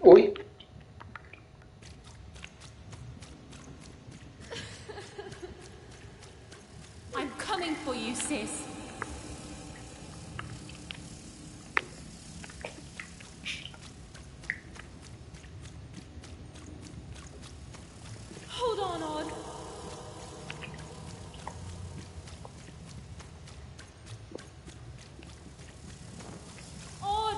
Uy, I'm coming for you, sis. Hold on, Odd. Odd!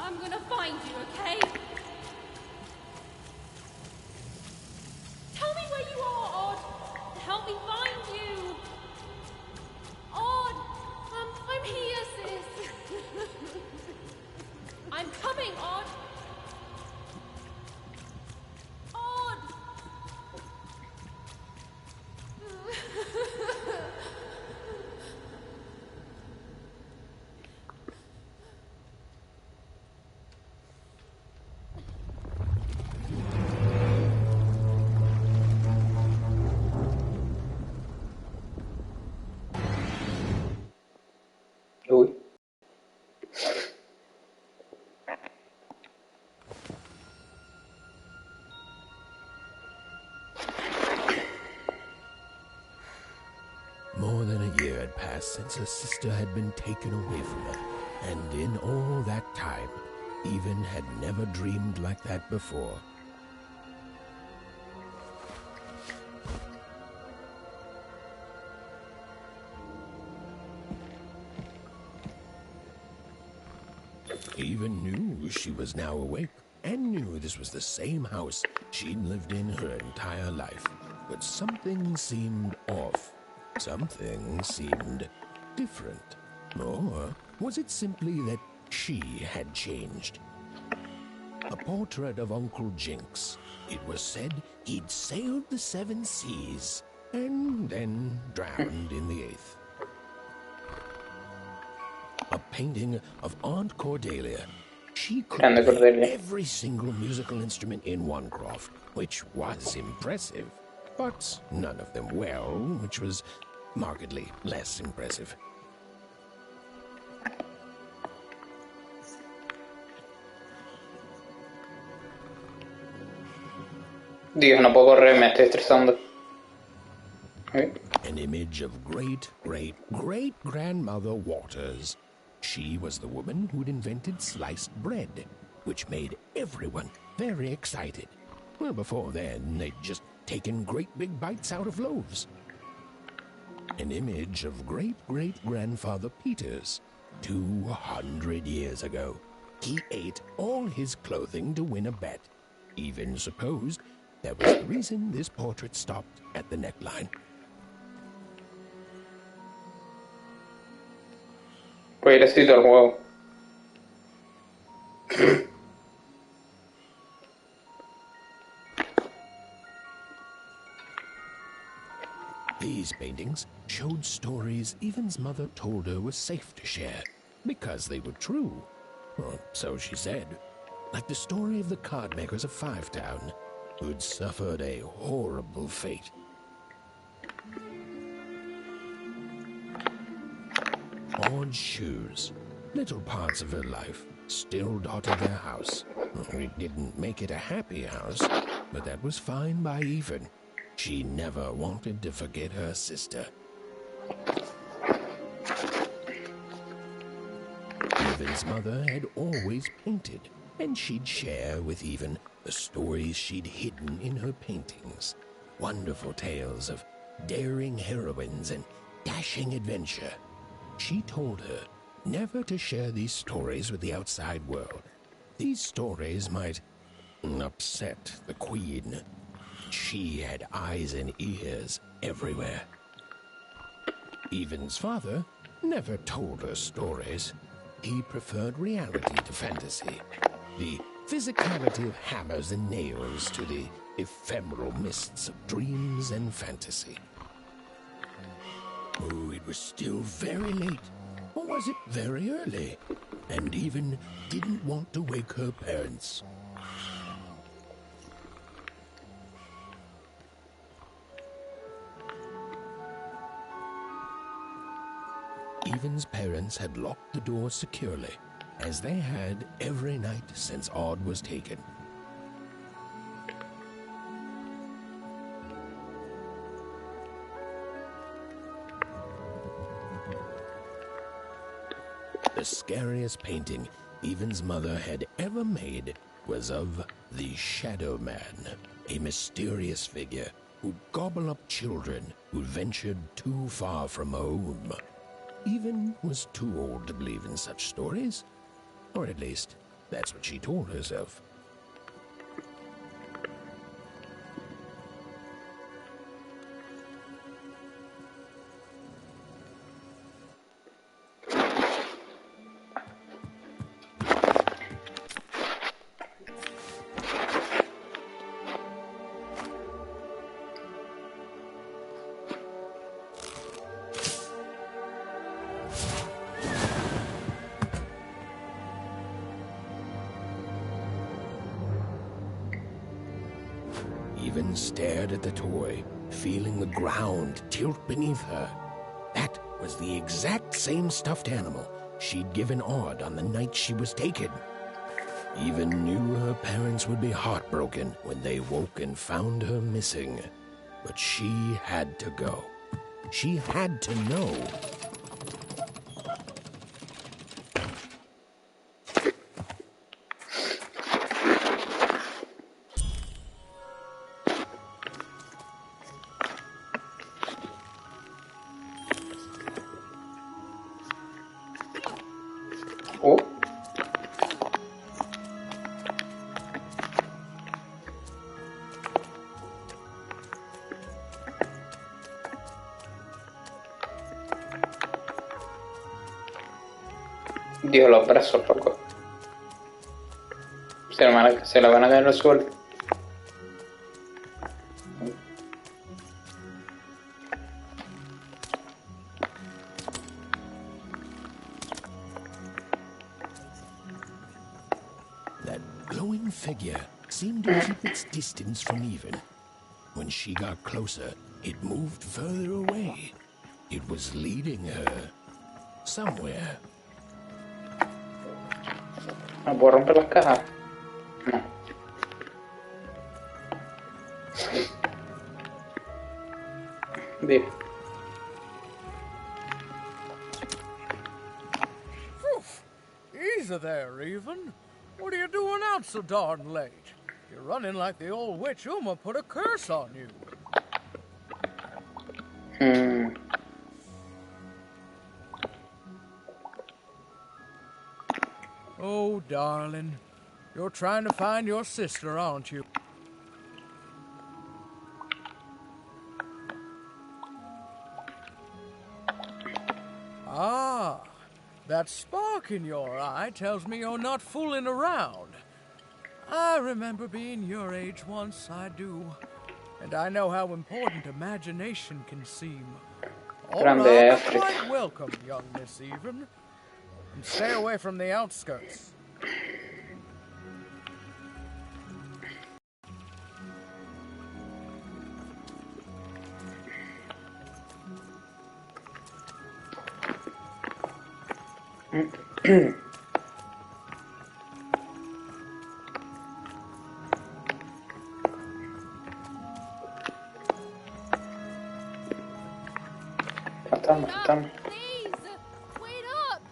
I'm gonna find you, okay? Tell me where you are, Odd! Help me find you! Odd! I'm here, sis! I'm coming, Odd! Odd! uy. More than a year had passed since her sister had been taken away from her, and in all that time, Even had never dreamed like that before. Even knew she was now awake, and knew this was the same house she'd lived in her entire life. But something seemed off. Something seemed different. Or was it simply that she had changed? A portrait of Uncle Jinx. It was said he'd sailed the 7 seas and then drowned in the 8th. A painting of Aunt Cordelia. She could Grande play Cordelia. every single musical instrument in Onecroft, which was impressive, but none of them well, which was markedly less impressive. Dios, no puedo correr, me estoy estresando. Uy. An image of great-great-great-grandmother Waters. She was the woman who'd invented sliced bread, which made everyone very excited. Well, before then, they'd just taken great big bites out of loaves. An image of great-great-grandfather Peters. 200 years ago. He ate all his clothing to win a bet. Even supposed that was the reason this portrait stopped at the neckline. Pobrecito el juego. These paintings showed stories Evan's mother told her was safe to share, because they were true. Or so she said. Like the story of the cardmakers of Five Town, who'd suffered a horrible fate. Odd shoes. Little parts of her life still dotted their house. It didn't make it a happy house, but that was fine by Even. She never wanted to forget her sister. Evan's mother had always painted, and she'd share with Even the stories she'd hidden in her paintings. Wonderful tales of daring heroines and dashing adventure. She told her never to share these stories with the outside world. These stories might upset the Queen. She had eyes and ears everywhere. Evan's father never told her stories. He preferred reality to fantasy. The physicality of hammers and nails to the ephemeral mists of dreams and fantasy. Oh, it was still very late. Or was it very early? And Even didn't want to wake her parents. Evan's parents had locked the door securely. as they had every night since Odd was taken. The scariest painting Evan's mother had ever made was of the Shadow Man, a mysterious figure who'd gobble up children who ventured too far from home. Evan was too old to believe in such stories, or at least that's what she told herself. Even stared at the toy, feeling the ground tilt beneath her. That was the exact same stuffed animal she'd given Odd on the night she was taken. Even knew her parents would be heartbroken when they woke and found her missing. But she had to go. She had to know. Oh. Dios, los brazos, loco. Se le van a caer al suelo. That glowing figure seemed to keep its distance from Even. When she got closer, it moved further away. It was leading her somewhere. ¿No puedo romper las cajas? No. Bien. Easy there, Even. What are you doing out so darn late? You're running like the old witch Uma put a curse on you. Oh, darling. You're trying to find your sister, aren't you? Ah, that spark in your eye tells me you're not fooling around. I remember being your age once, I do. And I know how important imagination can seem. All Grande right, Africa. quite welcome, young Miss Even. And stay away from the outskirts. Estamos. Please, wait up.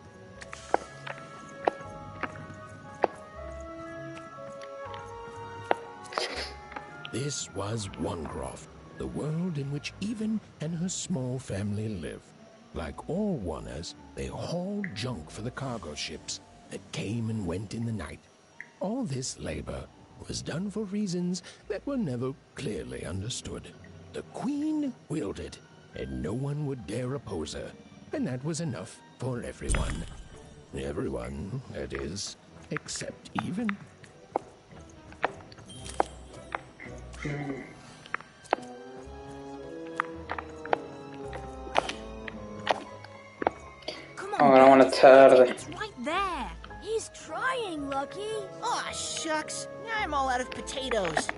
This was Onecroft, the world in which Even and her small family live. Like all Oners, they hauled junk for the cargo ships that came and went in the night. All this labor was done for reasons that were never clearly understood. The Queen willed it, and no one would dare oppose her, and that was enough for everyone. Everyone, that is, except Even. Come on, Ahora buenas tardes. it's right there. He's trying, Lucky. Aw, shucks. Now I'm all out of potatoes.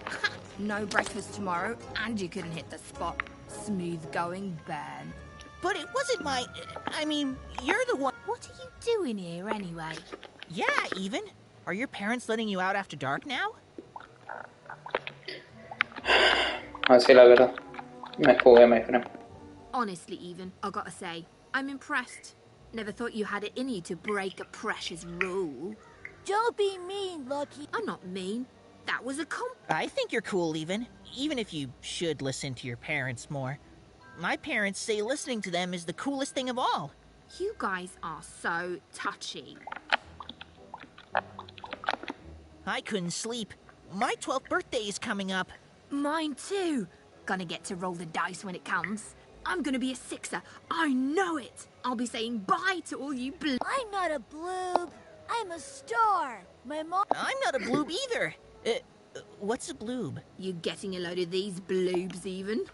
No breakfast tomorrow, and you couldn't hit the spot. Smooth going, Ben. But it wasn't my... I mean, you're the one... What are you doing here, anyway? Yeah, even. Are your parents letting you out after dark now? Así la verdad. Me jugué, my friend. Honestly, even, I gotta say, I'm impressed. Never thought you had it in you to break a precious rule. Don't be mean, Lucky. I'm not mean. That was a I think you're cool, even if you should listen to your parents more. My parents say listening to them is the coolest thing of all. You guys are so touchy. I couldn't sleep. My 12th birthday is coming up. Mine too. Gonna get to roll the dice when it comes. I'm gonna be a sixer. I know it. I'll be saying bye to all you I'm not a bloob. I'm a star. My mom. I'm not a bloob either. What's a bloob? You getting a load of these bloobs, even?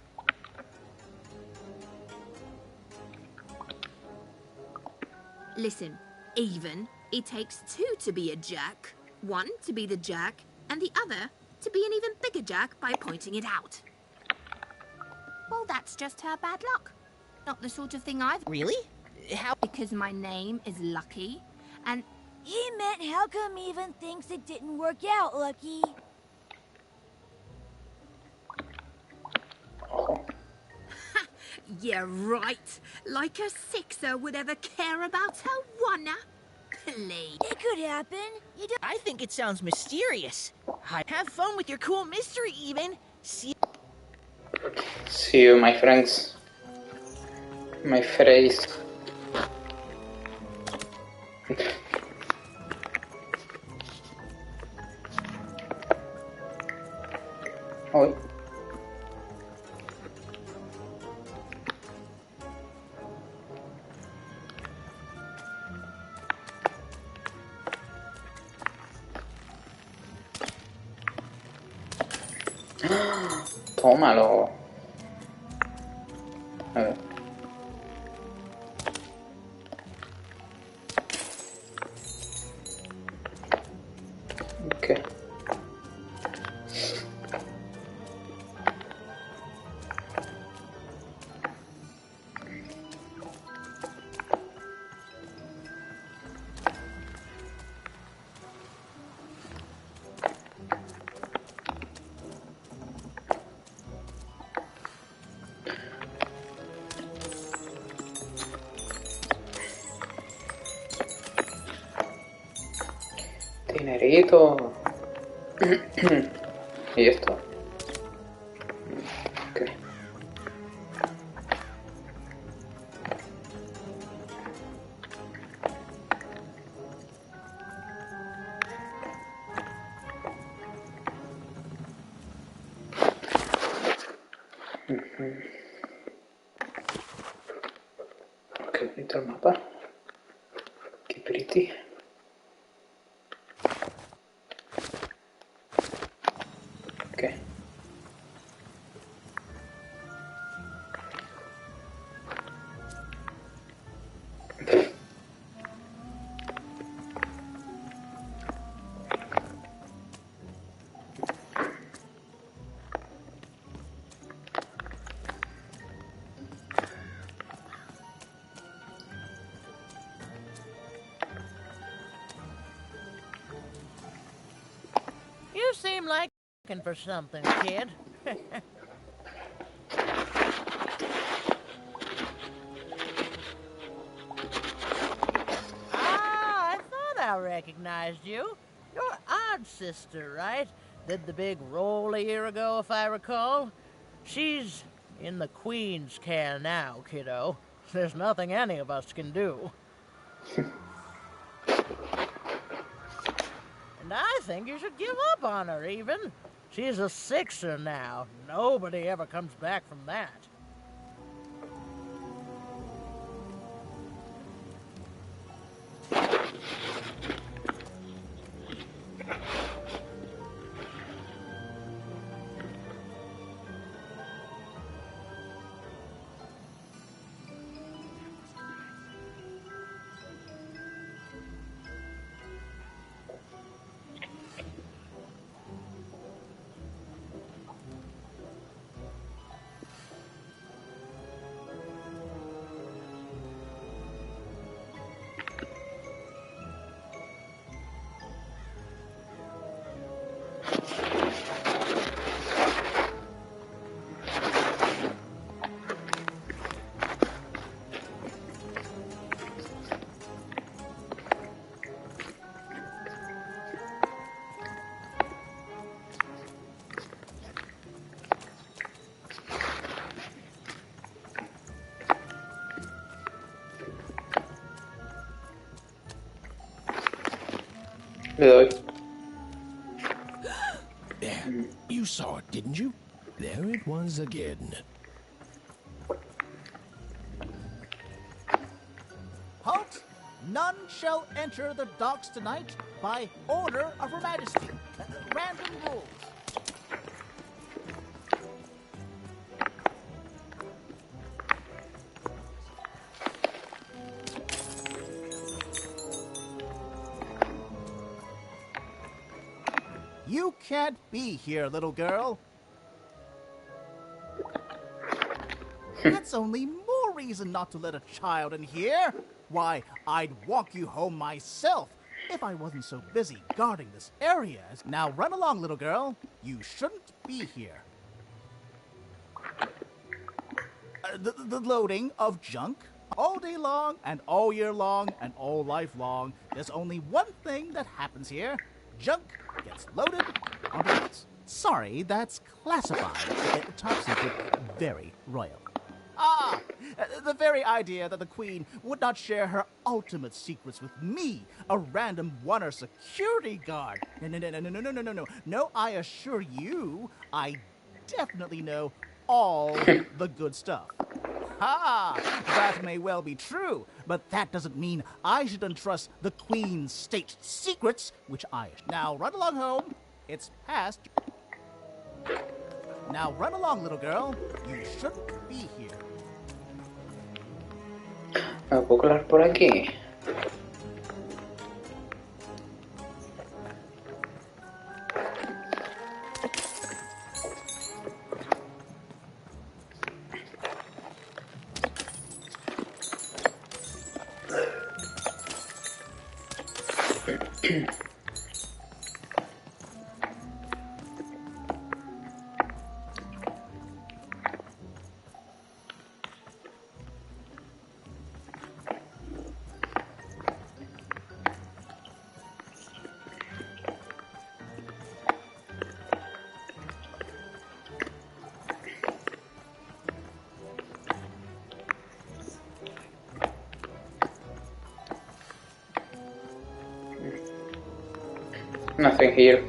Listen, even, it takes two to be a jack. One to be the jack, and the other to be an even bigger jack by pointing it out. Well, that's just her bad luck. Not the sort of thing I've... Really? How? Because my name is Lucky, and... He meant how come even thinks it didn't work out, Lucky? Yeah, right. Like a sixer would ever care about her one. Please. It could happen. You don't. I think it sounds mysterious. Have fun with your cool mystery, even. See you, my friends. My phrase. Uy. Tómalo. A ver. ¿Qué? Dinerito. Y esto. Ok. Qué bonito el mapa. Qué pretty. Ok. You seem like looking for something, kid. I thought I recognized you. You're Odd's sister, right? Did the big roll a year ago, if I recall. She's in the Queen's care now, kiddo. There's nothing any of us can do. And I think you should give up on her, even. She's a sixer now. Nobody ever comes back from that. Le doy. There, you saw it, didn't you? There it was again. Halt! None shall enter the docks tonight by order of Her Majesty. Random rules. You can't be here, little girl. That's only more reason not to let a child in here. Why, I'd walk you home myself if I wasn't so busy guarding this area. Now run along, little girl. You shouldn't be here. The loading of junk all day long and all year long and all life long. There's only one thing that happens here. Junk gets loaded onto boats. Sorry, that's classified. Top secret, very royal. Ah, the very idea that the Queen would not share her ultimate secrets with me, a random one-er security guard. No. No, I assure you, I definitely know all the good stuff. Ha! That may well be true, but that doesn't mean I should entrust the Queen's state secrets, which I... Now run along home. It's past... Now run along, little girl. You shouldn't be here. ¿Me puedo colar por aquí? Nothing here.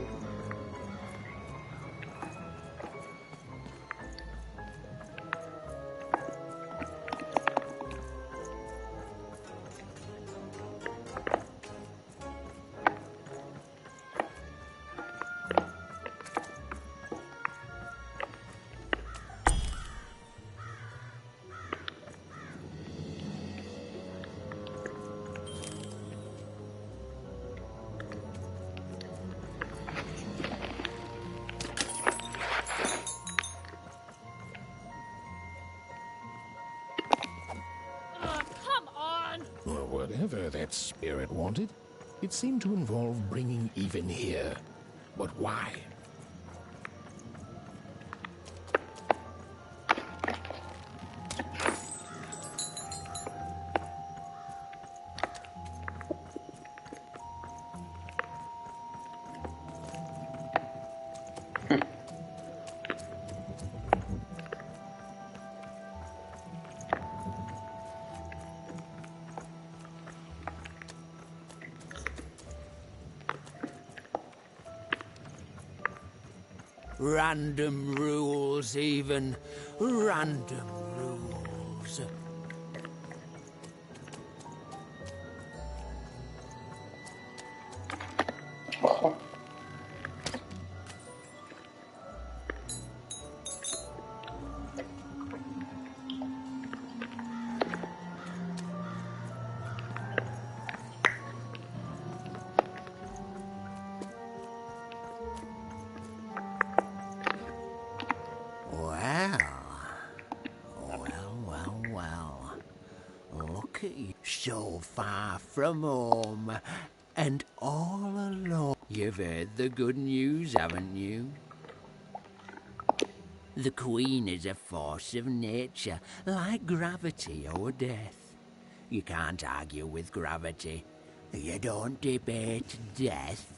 Come on! Well, whatever that spirit wanted, it seemed to involve bringing Even here. But why? Random rules, even. Random rules. Ojo. Well. Look at you, so far from home, and all alone. You've heard the good news, haven't you? The Queen is a force of nature, like gravity or death. You can't argue with gravity. You don't debate death.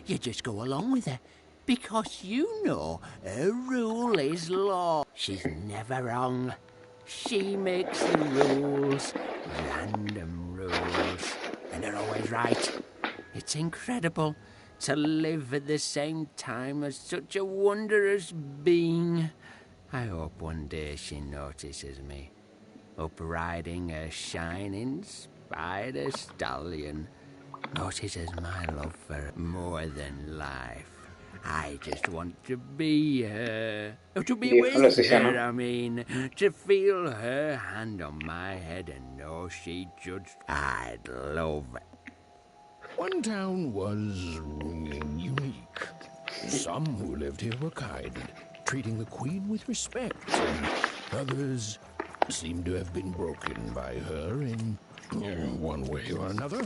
You just go along with her, because you know her rule is law. She's never wrong. She makes the rules, random rules, and they're always right. It's incredible to live at the same time as such a wondrous being. I hope one day she notices me, up riding a shining spider stallion, notices my love for her more than life. I just want to be her. To be Díjalo, with Sisana. her, I mean. To feel her hand on my head and know she judged. I'd love it. One town was unique. Some who lived here were kind, treating the queen with respect, and others seemed to have been broken by her in one way or another.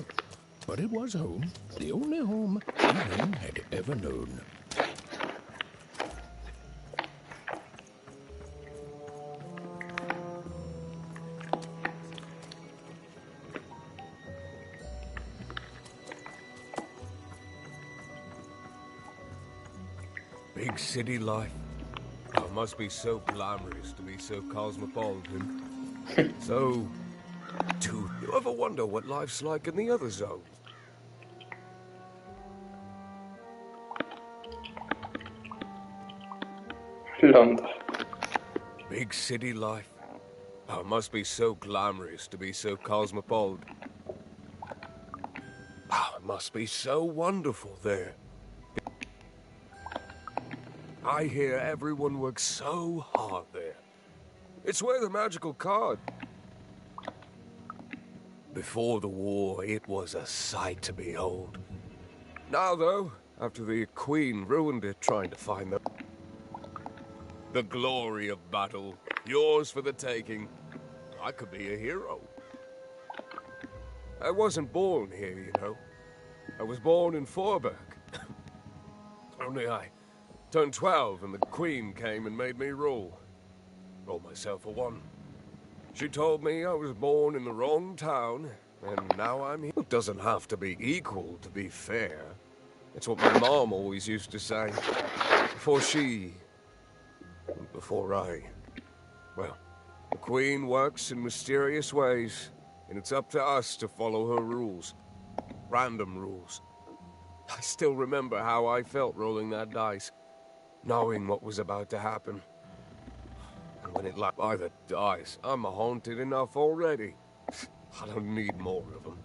But it was home, the only home Ethan had ever known. Big city life. Oh, it must be so glamorous to be so cosmopolitan. So, do you ever wonder what life's like in the other zone? Londra. Big city life. Oh, it must be so glamorous to be so cosmopolitan. Oh, it must be so wonderful there. I hear everyone works so hard there. It's where the magical card. Before the war, it was a sight to behold. Now, though, after the Queen ruined it trying to find the glory of battle, yours for the taking, I could be a hero. I wasn't born here, you know. I was born in Forberg. Only I turned 12 and the Queen came and made me rule. Roll myself for one. She told me I was born in the wrong town, and now I'm here. It doesn't have to be equal to be fair. It's what my mom always used to say. Before I... Well, the Queen works in mysterious ways, and it's up to us to follow her rules. Random rules. I still remember how I felt rolling that dice, knowing what was about to happen. And when it landed by the dice, I'm haunted enough already. I don't need more of them.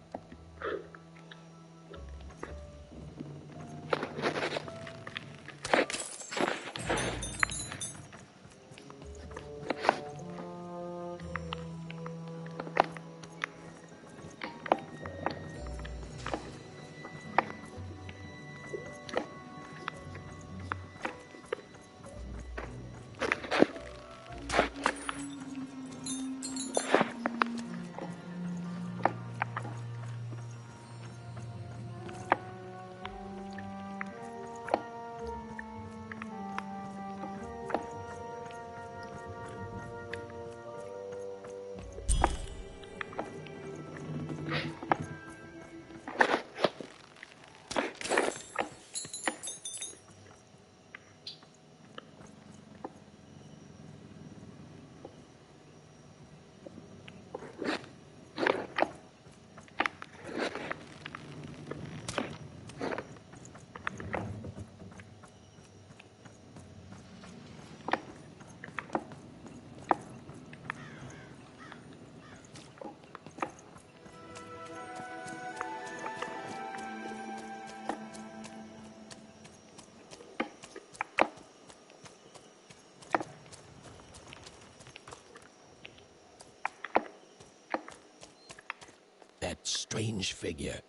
That strange figure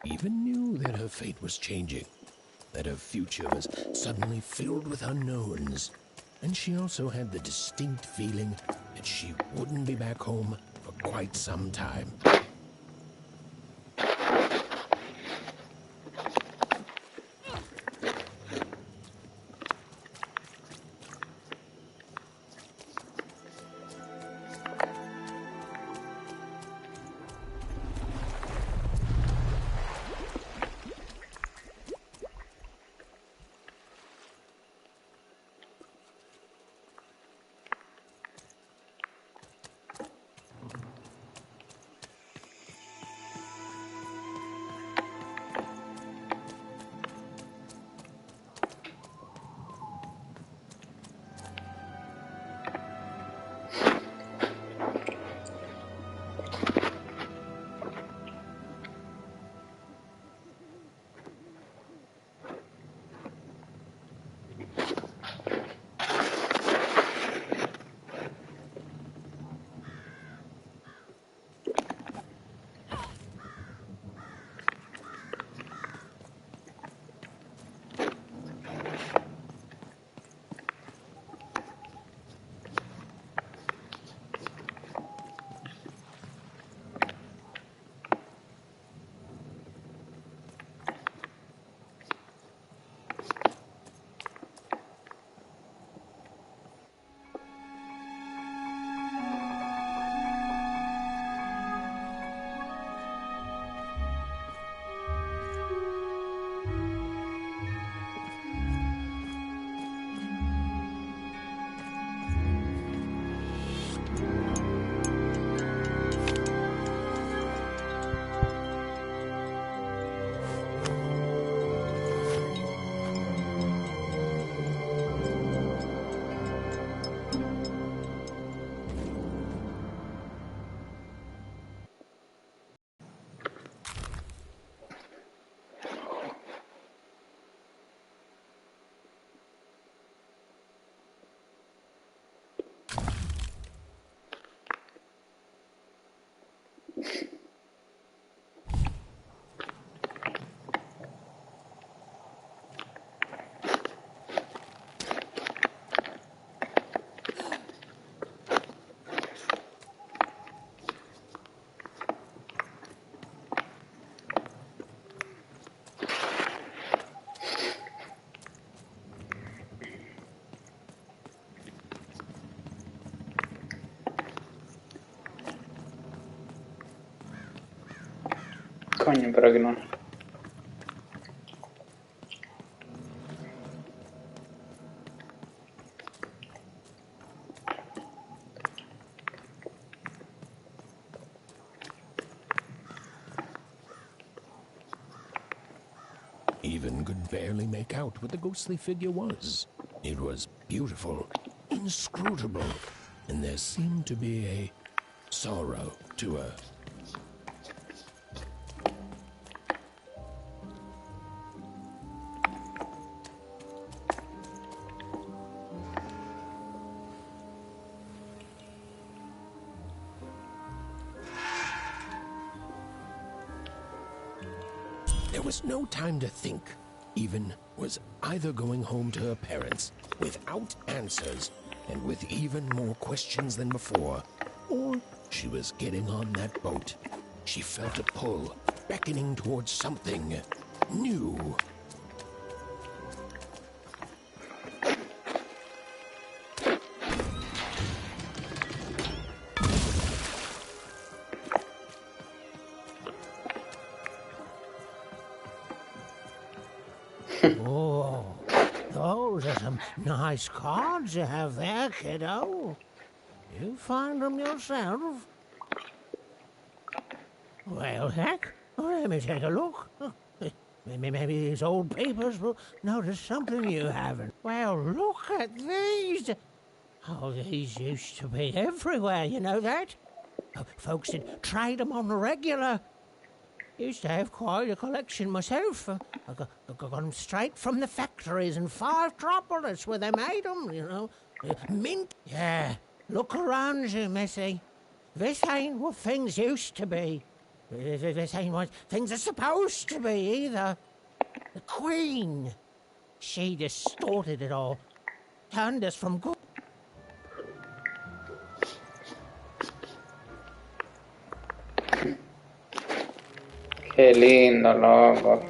even knew that her fate was changing, that her future was suddenly filled with unknowns, and she also had the distinct feeling that she wouldn't be back home for quite some time. Coño, pero aquí no. Even could barely make out what the ghostly figure was. It was beautiful, inscrutable, and there seemed to be a sorrow to her. There was no time to think. Even was either going home to her parents without answers and with even more questions than before, or she was getting on that boat. She felt a pull, beckoning towards something new. Oh, those are some nice cards you have there, kiddo. You find them yourself? Well, heck, let me take a look. Maybe these old papers will notice something you haven't. Well, look at these. Oh, these used to be everywhere, you know that? Folks would trade them on the regular. Used to have quite a collection myself. I got them straight from the factories in 5 Tropolis where they made them, you know. Mint. Yeah, look around you, Missy. This ain't what things used to be. This ain't what things are supposed to be either. The Queen, she distorted it all. Turned us from good. Qué lindo, loco.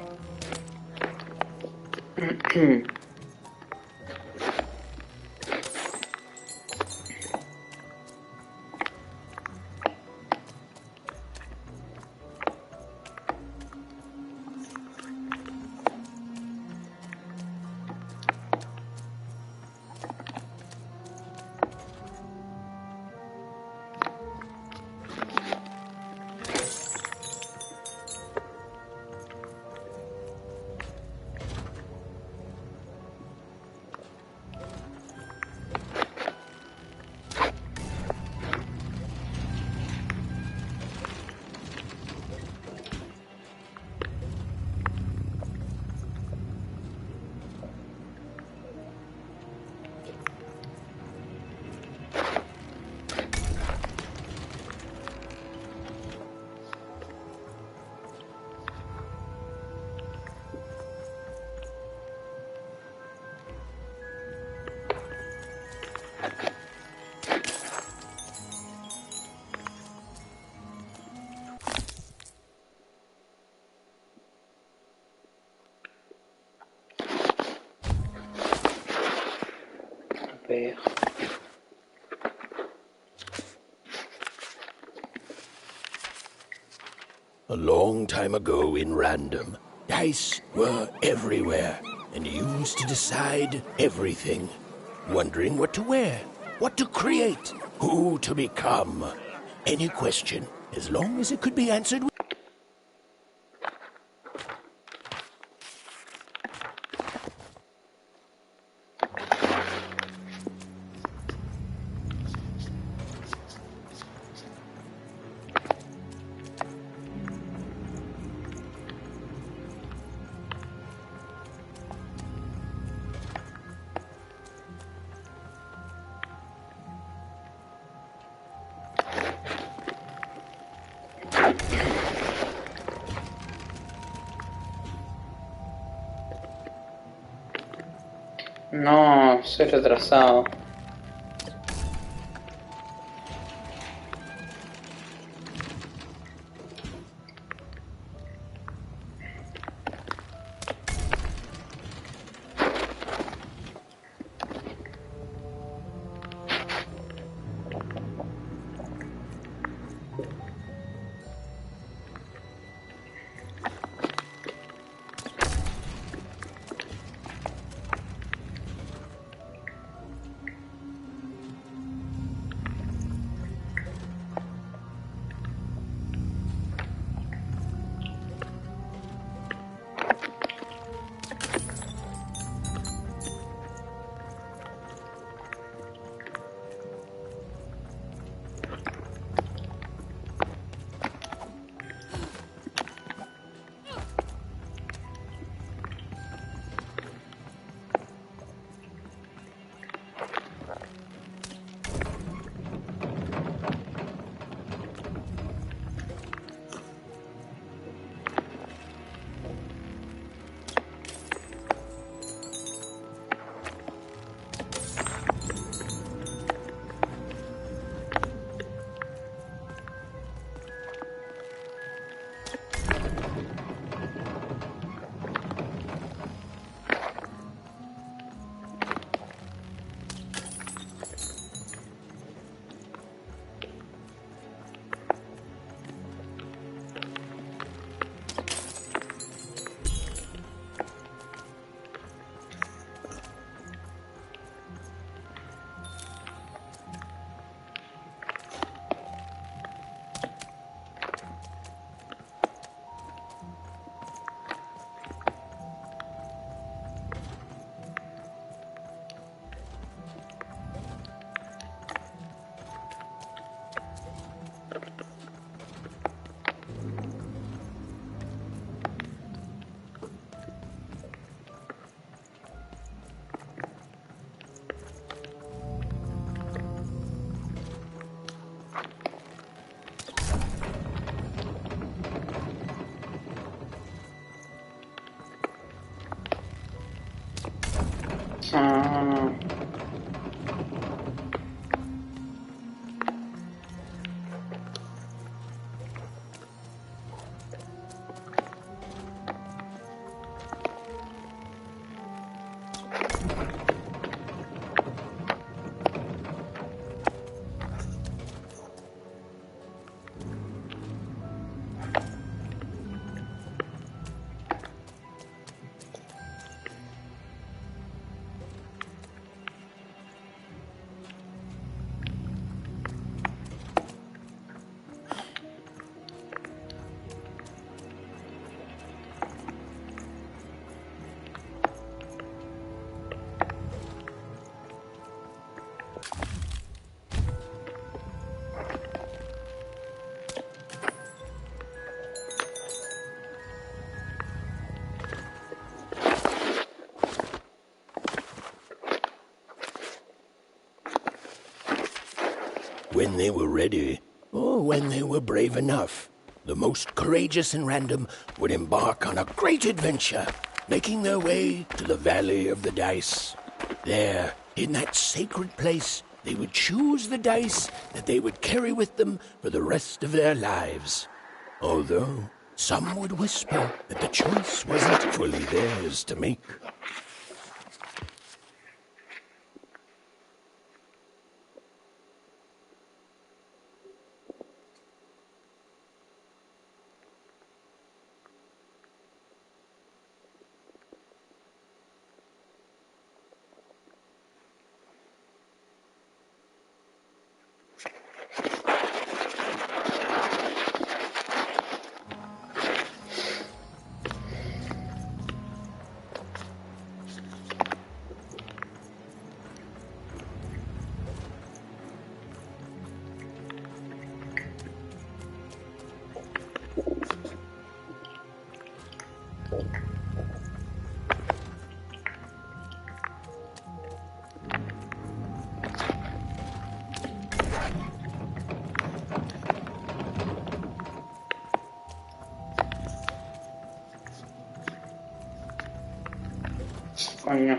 Ver. A long time ago in Random, dice were everywhere and used to decide everything. Wondering what to wear, what to create, who to become. Any question, as long as it could be answered with No, soy retrasado. Ah. When they were ready, or when they were brave enough, the most courageous and random would embark on a great adventure, making their way to the Valley of the Dice. There, in that sacred place, they would choose the dice that they would carry with them for the rest of their lives. Although some would whisper that the choice wasn't fully theirs to make. Coño.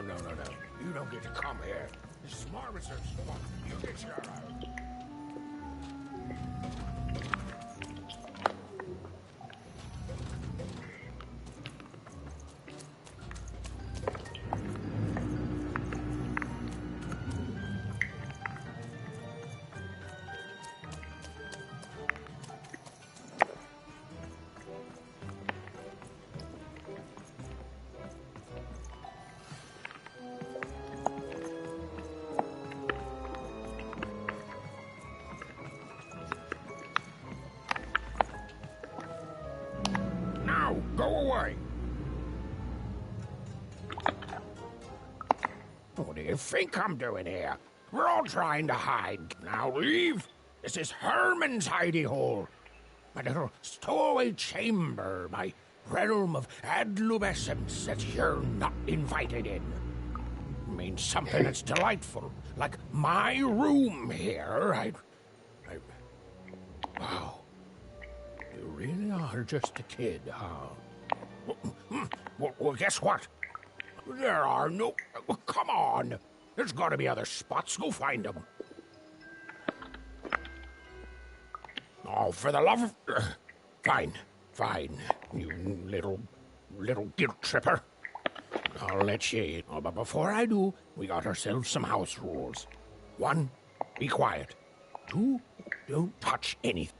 No. You don't get to come here. Smart as a you get your Now, go away. What do you think I'm doing here? We're all trying to hide. Now leave. This is Herman's hidey hole. My little stowaway chamber, my realm of adlubescence that you're not invited in. Means something that's delightful, like my room here. Wow. You really are just a kid, huh? Well, guess what? There are no... Come on! There's gotta be other spots. Go find them. Oh, for the love of... Fine. You little guilt tripper. I'll let you in. Oh, but before I do, we got ourselves some house rules. 1, be quiet. 2, don't touch anything.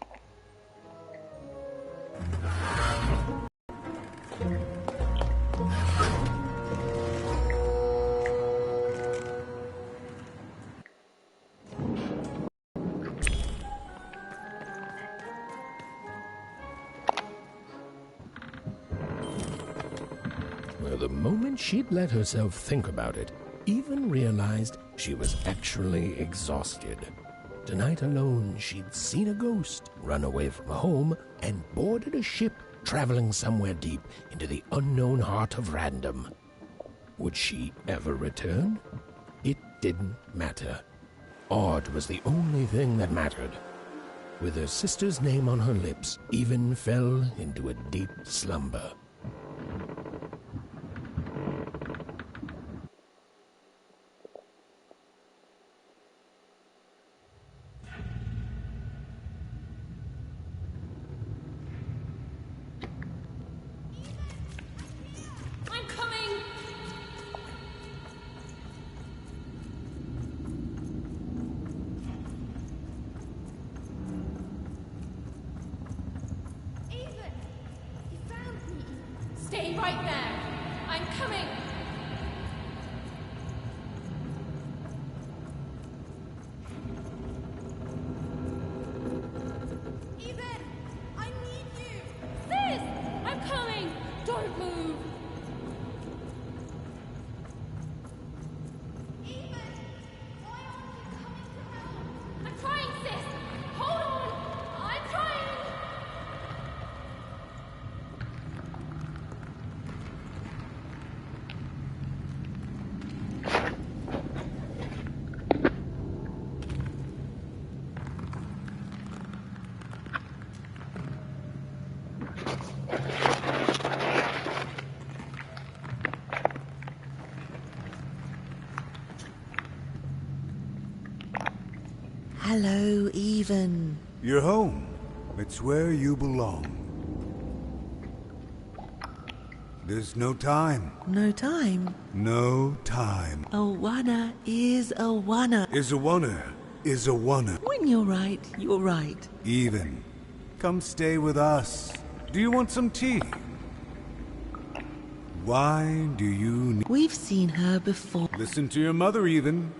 Well, the moment she'd let herself think about it, even realized she was actually exhausted. Tonight alone, she'd seen a ghost, run away from home, and boarded a ship traveling somewhere deep into the unknown heart of random. Would she ever return? It didn't matter. Odd was the only thing that mattered. With her sister's name on her lips, Even fell into a deep slumber. I'm coming! Ethan! You found me! Stay right there! I'm coming! Ethan! I need you! Sis! I'm coming! Don't move! Ethan! Why aren't you coming to help? I'm trying, sis! Hold on! I'm trying! Hello, Even. You're home. It's where you belong. There's no time. No time. No time. A wanna is a wanna. Is a wanna. Is a wanna. When you're right, you're right. Even. Come stay with us. Do you want some tea? Why do you We've seen her before. Listen to your mother, Even.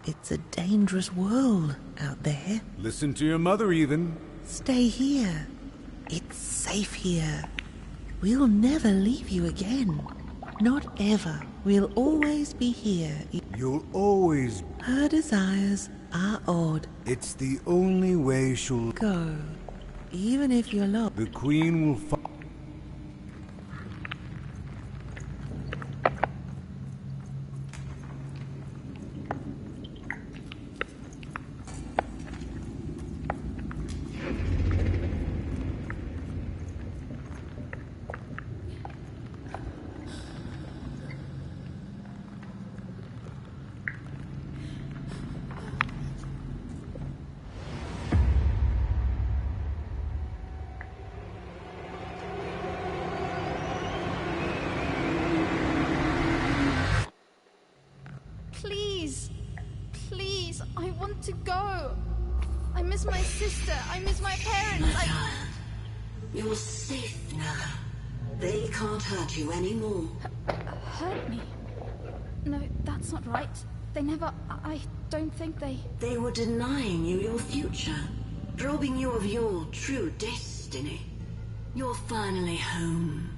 It's a dangerous world out there. Listen to your mother, Even. Stay here. It's safe here. We'll never leave you again. Not ever. We'll always be here. You'll always... Her desires are odd. It's the only way she'll... Go. Even if you're lost. The Queen will Please, I want to go. I miss my sister. I miss my parents. You're safe now. They can't hurt you anymore. Hurt me? No, that's not right. They never... I don't think they... They were denying you your future, robbing you of your true destiny. You're finally home.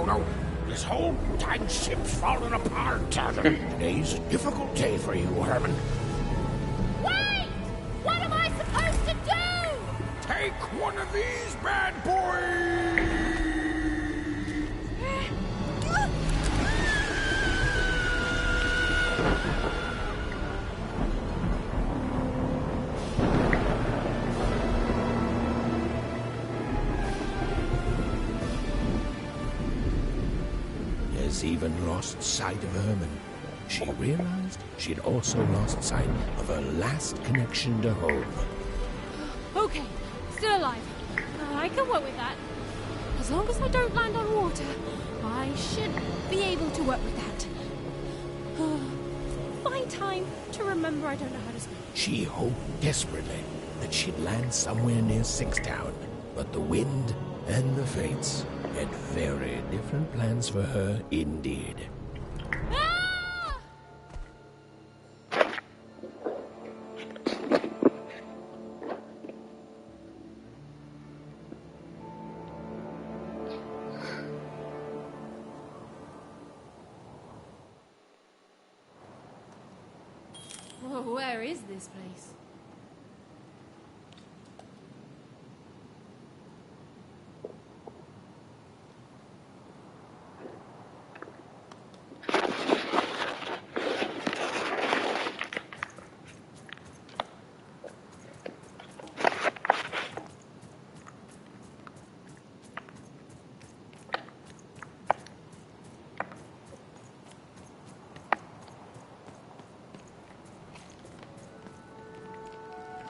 No. This whole dang ship's falling apart. Today's a difficult day for you, Herman. Wait! What am I supposed to do? Take one of these bad boys! Even lost sight of Herman. She realized she'd also lost sight of her last connection to home. Okay, still alive. I can work with that. As long as I don't land on water, I should be able to work with that. Find time to remember I don't know how to swim. She hoped desperately that she'd land somewhere near Sixtown, but the wind and the fates had very different plans for her indeed. Ah! Oh, where is this place?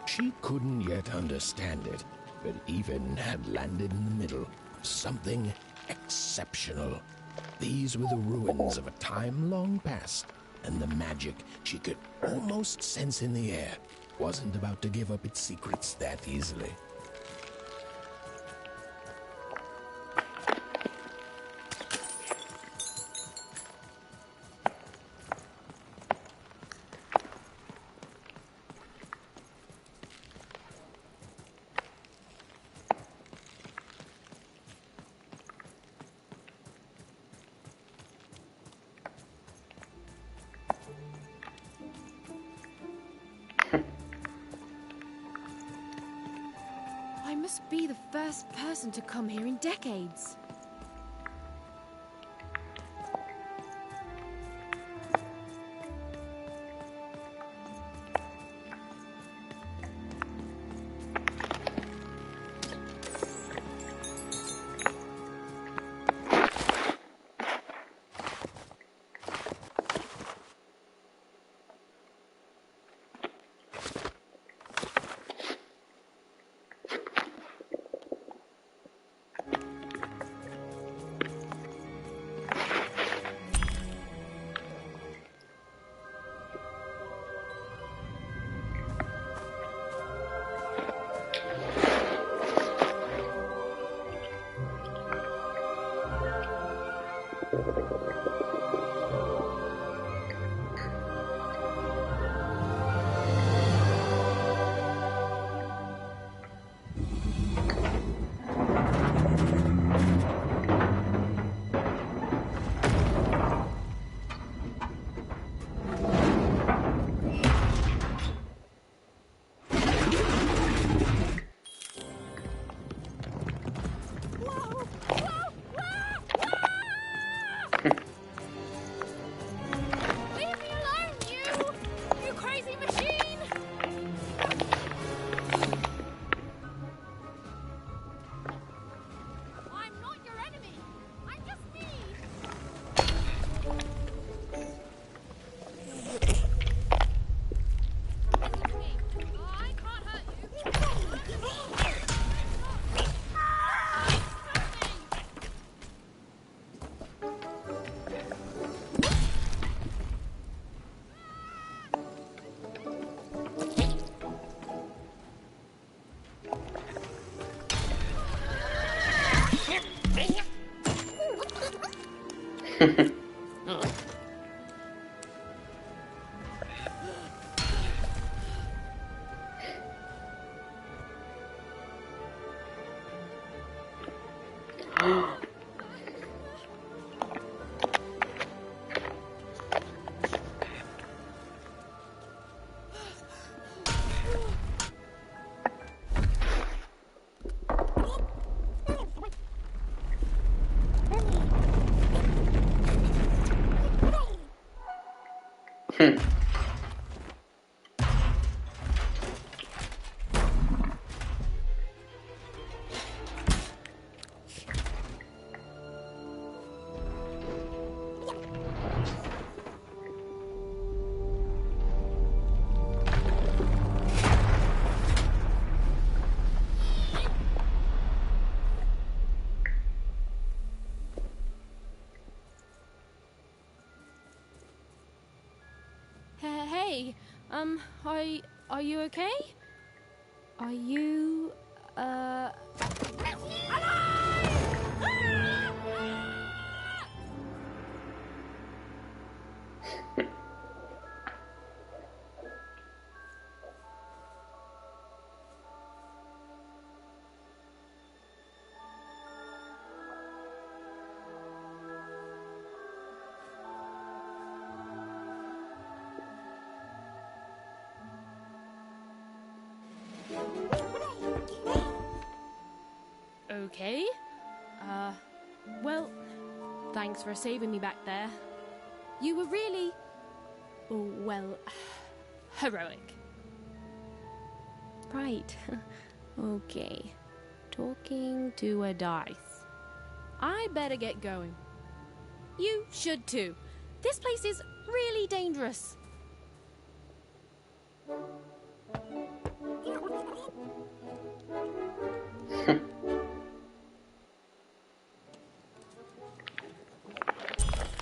She couldn't yet understand it, but Even had landed in the middle of something exceptional. These were the ruins of a time long past, and the magic she could almost sense in the air wasn't about to give up its secrets that easily. I must be the first person to come here in decades. Hey, are you okay? Are you, okay? Well, thanks for saving me back there. You were really, well, heroic. Right. Okay. Talking to a dice. I better get going. You should too. This place is really dangerous.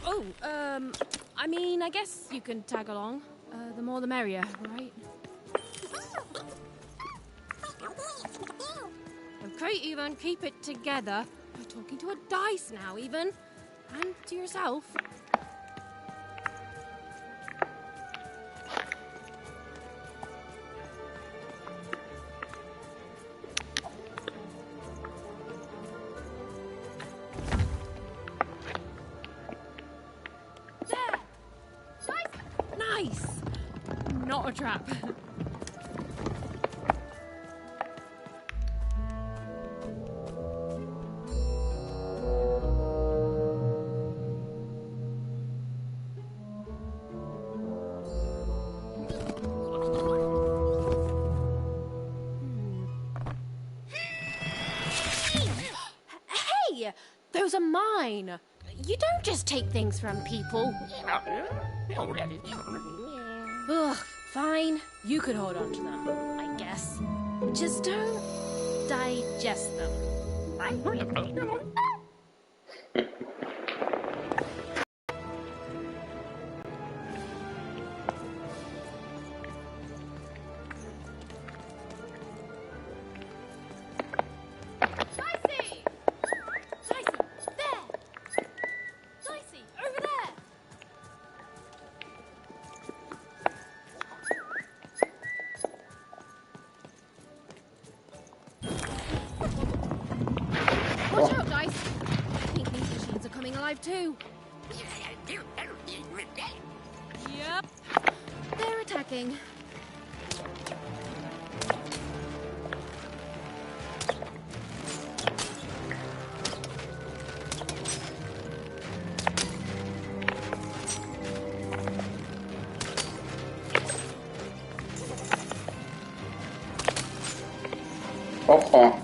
Oh, I mean, I guess you can tag along. The more the merrier, right? Okay, Ethan, keep it together. You're talking to a dice now, Ethan. And to yourself. There! Nice! Not a trap. Hey! Those are mine! You don't just take things from people. Ugh, fine. You could hold on to them, I guess. Just don't digest them. Watch out, Dice! I think these machines are coming alive too. Yep. They're attacking. Ojo.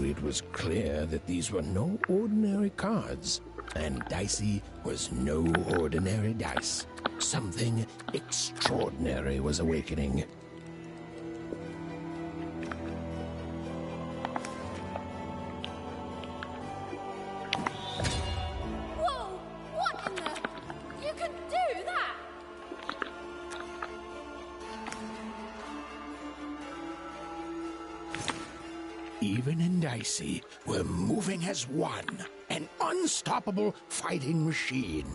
It was clear that these were no ordinary cards, and Dicey was no ordinary dice. Something extraordinary was awakening. Whoa! What in the... You can do that! Even and Dicey were moving as one, an unstoppable fighting machine.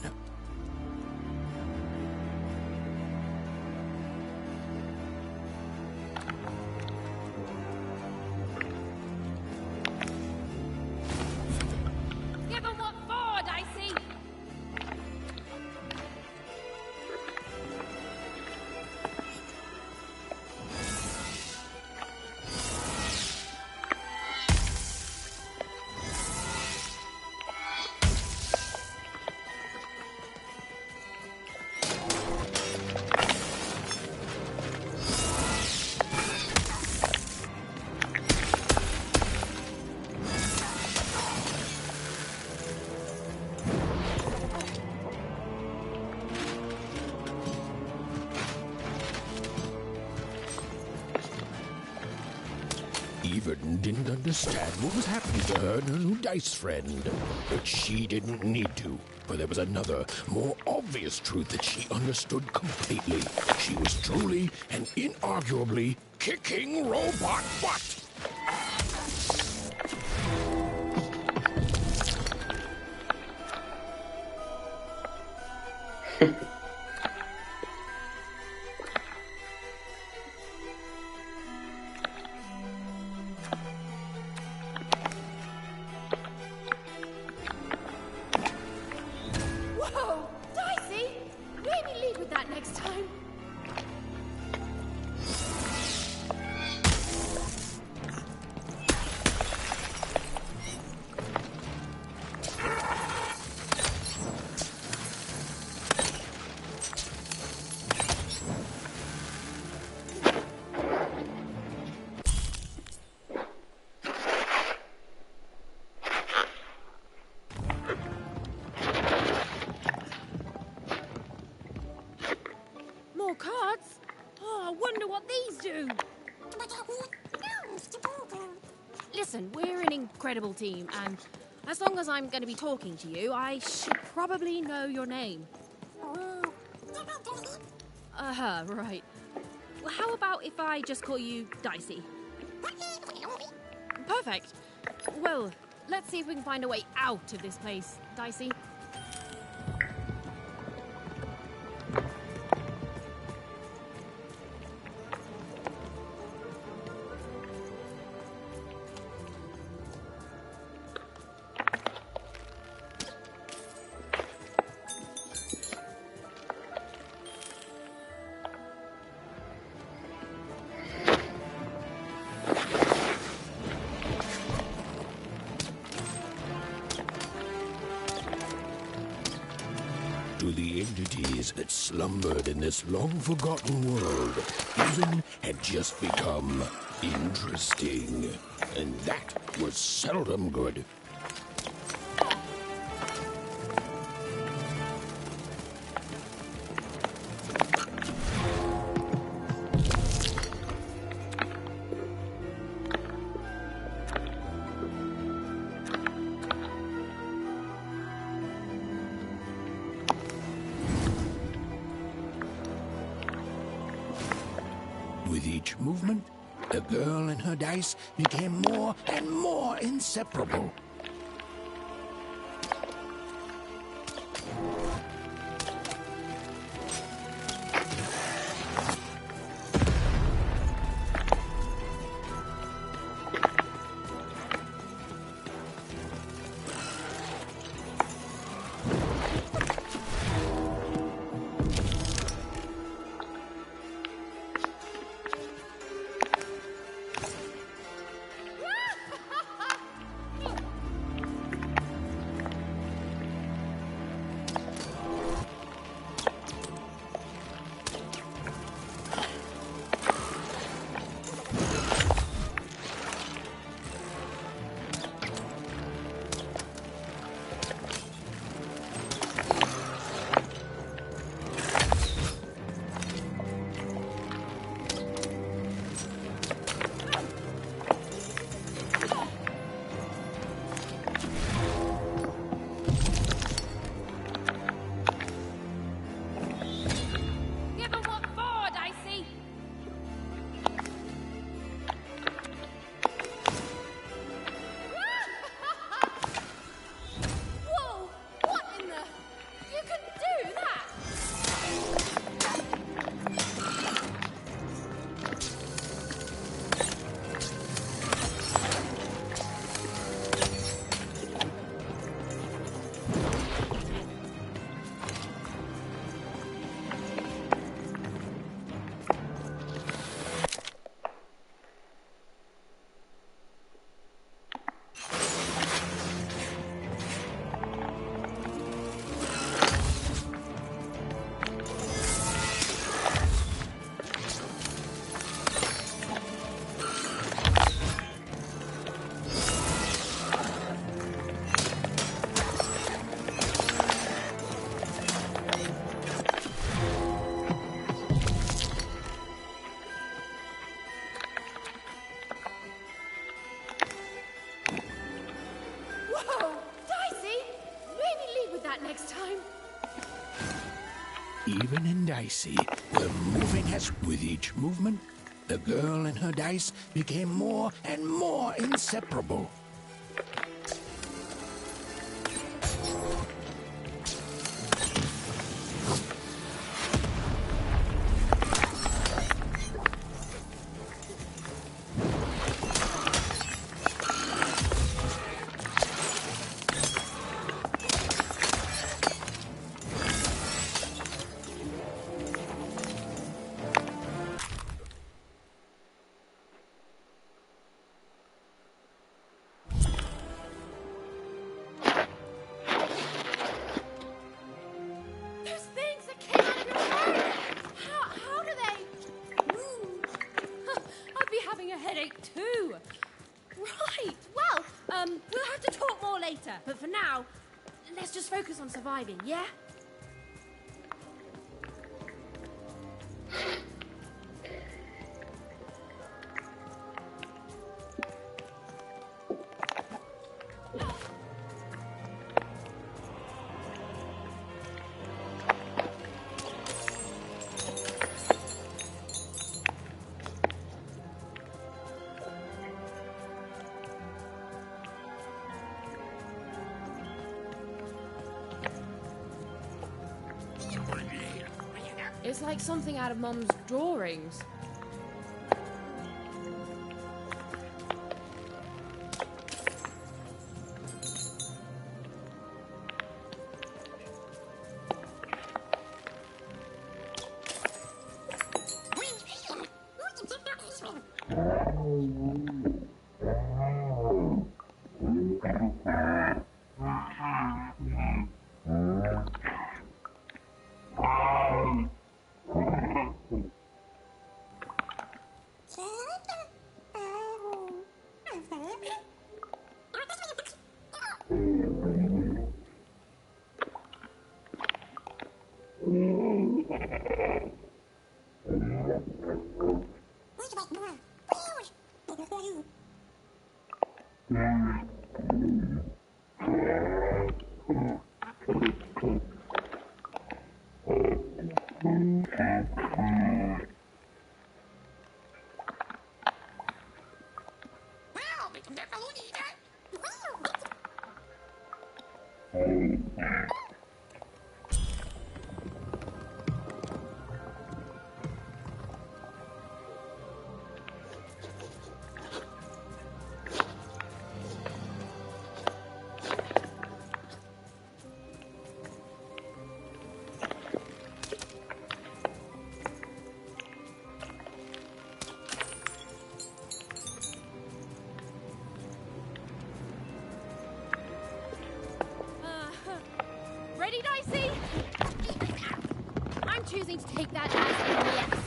even didn't understand what was happening to her and her new dice friend. But she didn't need to, for there was another, more obvious truth that she understood completely. She was truly and inarguably kicking robot butt. Whoa! Dicey! Maybe lead with that next time. More cards? Oh, I wonder what these do. Listen, we're an incredible team, and as long as I'm going to be talking to you, I should probably know your name. Right. Well, how about if I just call you Dicey? Perfect. Well, let's see if we can find a way out of this place, Dicey. To the entities that slumbered in this long-forgotten world, even had just become interesting. And that was seldom good. With each movement, the girl and her dice became more and more inseparable. Even and Dicey were moving as with each movement, the girl and her dice became more and more inseparable. Those things that came out of your head! How do they move? I'd be having a headache too. Right, well, we'll have to talk more later. But for now, let's just focus on surviving, yeah? It's like something out of Mum's drawings. Ready, Dicey? I'm choosing to take that as a yes.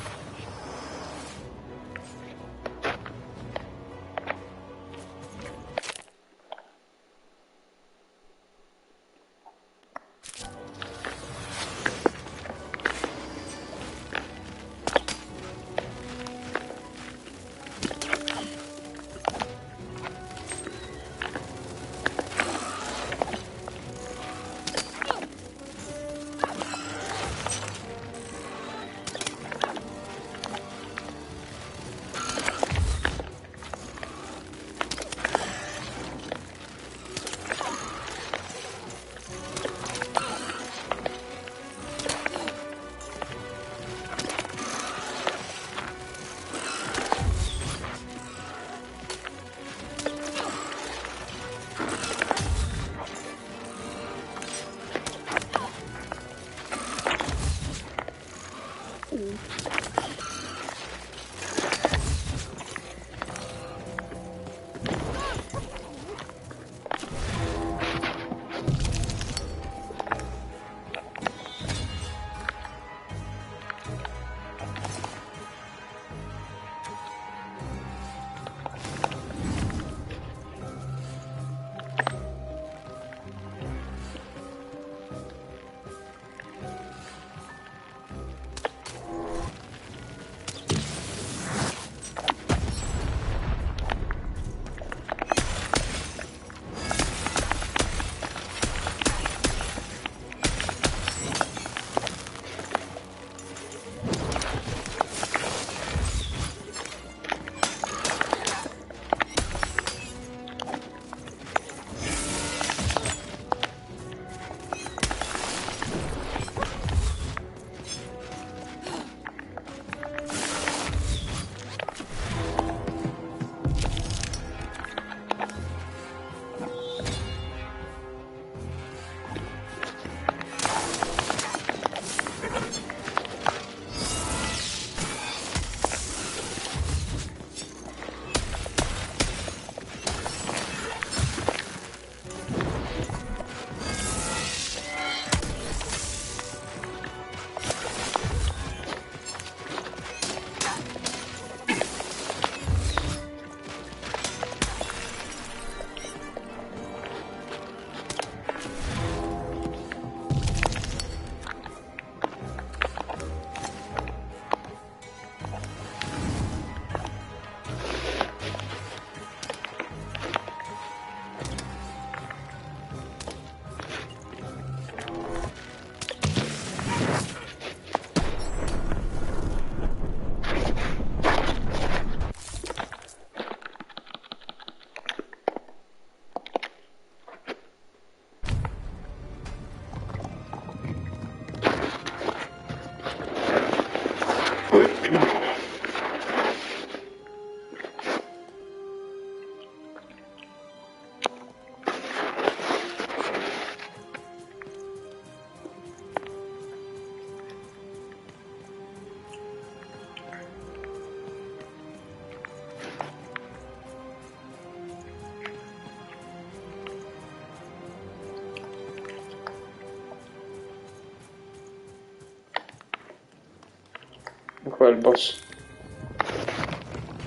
quel boss.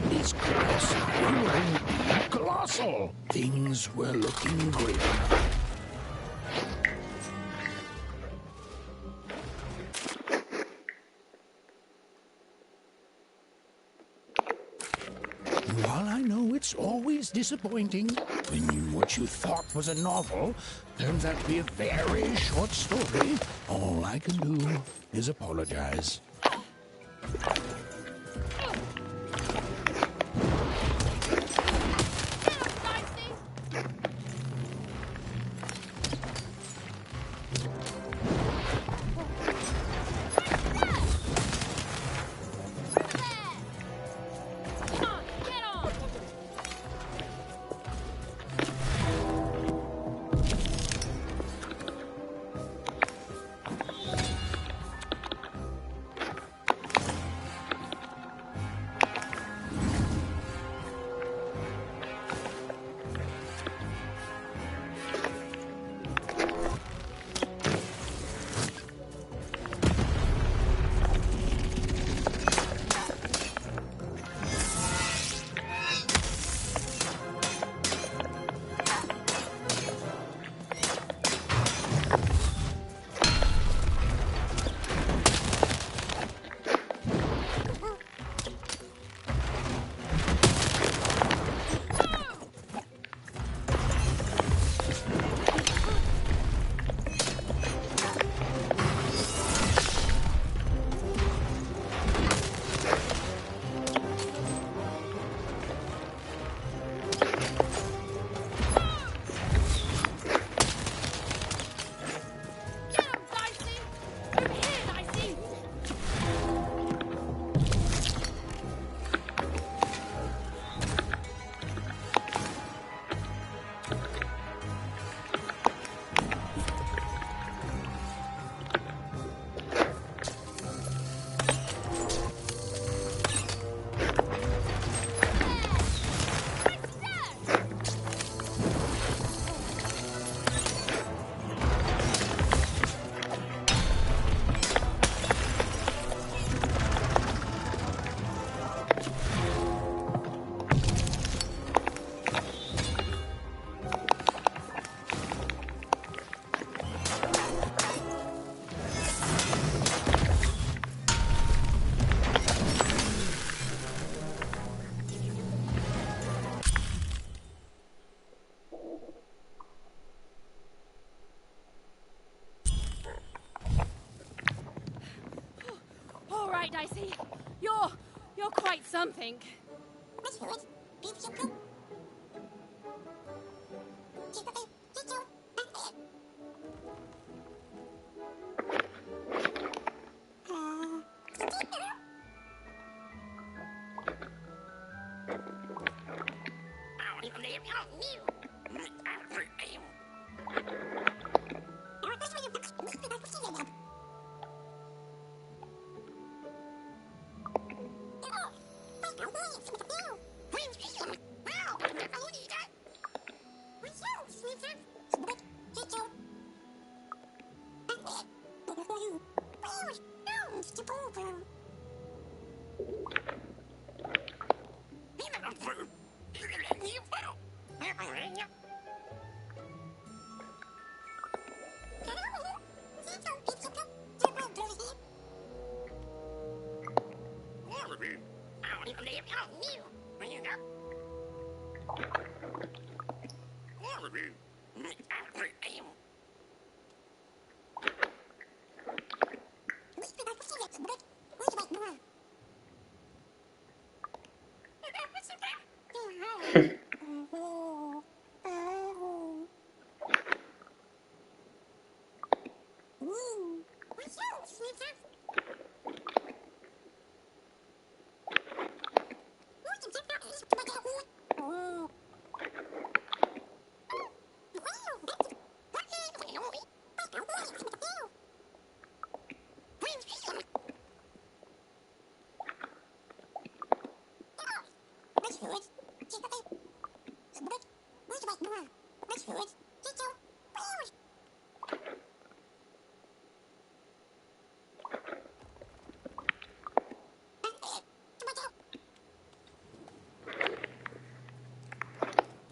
This grass will be colossal. Things were looking grim. While I know it's always disappointing when what you thought was a novel turns out to be a very short story, all I can do is apologize. All right, Dicey. You're quite something.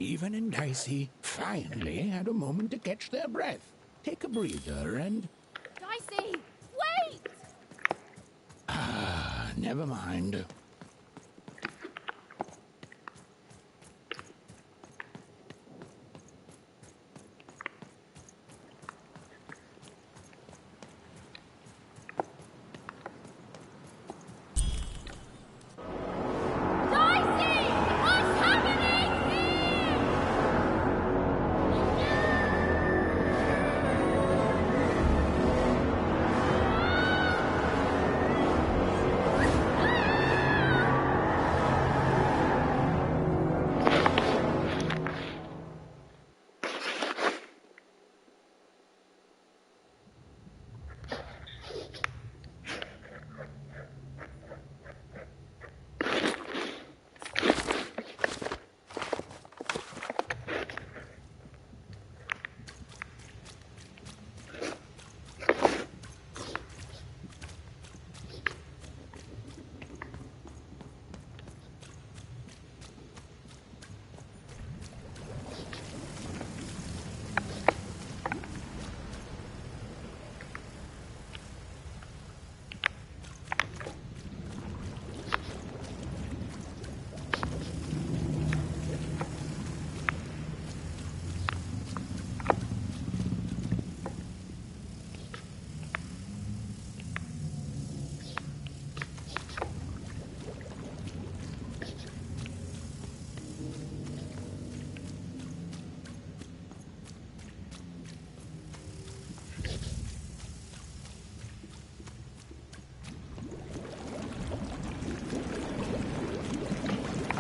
Even and Dicey finally had a moment to catch their breath, take a breather, and... Dicey, wait! Never mind.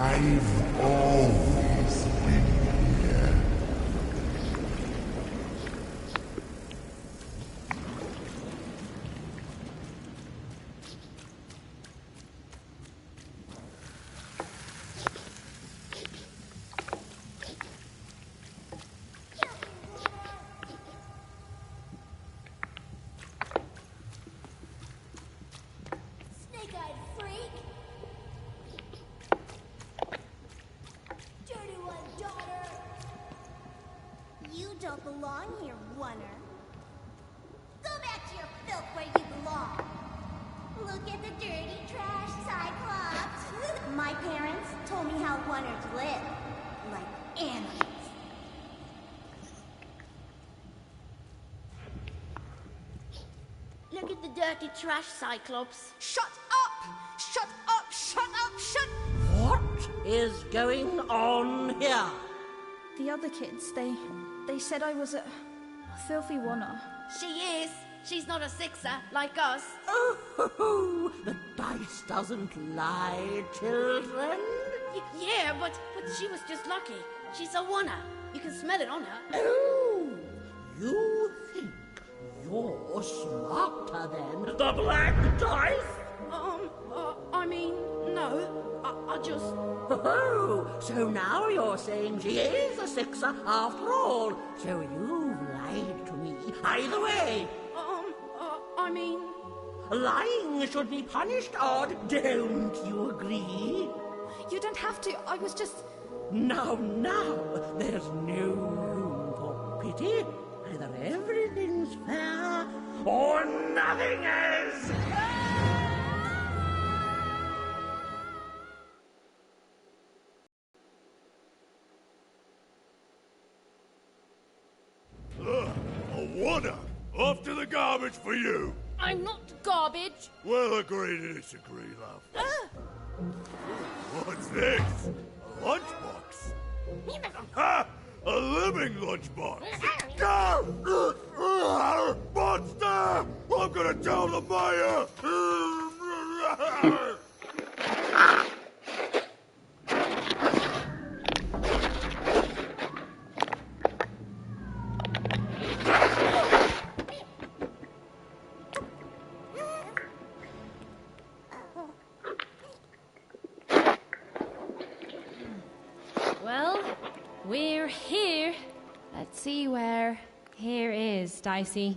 I've always been here. Snake-eyed freak! Dirty one, daughter! You don't belong here, Oner. Go back to your filth where you belong. Look at the dirty trash, Cyclops. My parents told me how Oners live. Like animals. Look at the dirty trash, Cyclops. Shut up! Shut up! Shut up! Shut... What is going on here? The other kids, they said I was a filthy Oner. She is. She's not a sixer like us. Oh, the dice doesn't lie, children. Yeah, but she was just lucky. She's a oner. You can smell it on her. Oh, you think you're smarter than the black dice? I mean, no. I just... Oh, so now you're saying she is a sixer after all. So you've lied to me. Either way. I mean... Lying should be punished, Odd. Don't you agree? You don't have to. I was just... Now, there's no room for pity. Either everything's fair or nothing is. A Oner! Off to the garbage for you! I'm not garbage. We'll agree to disagree, love. What's this? A lunchbox? Ha! A living lunchbox! Go! Monster! I'm gonna tell the mayor! Well, we're here. Let's see where here is, Dicey.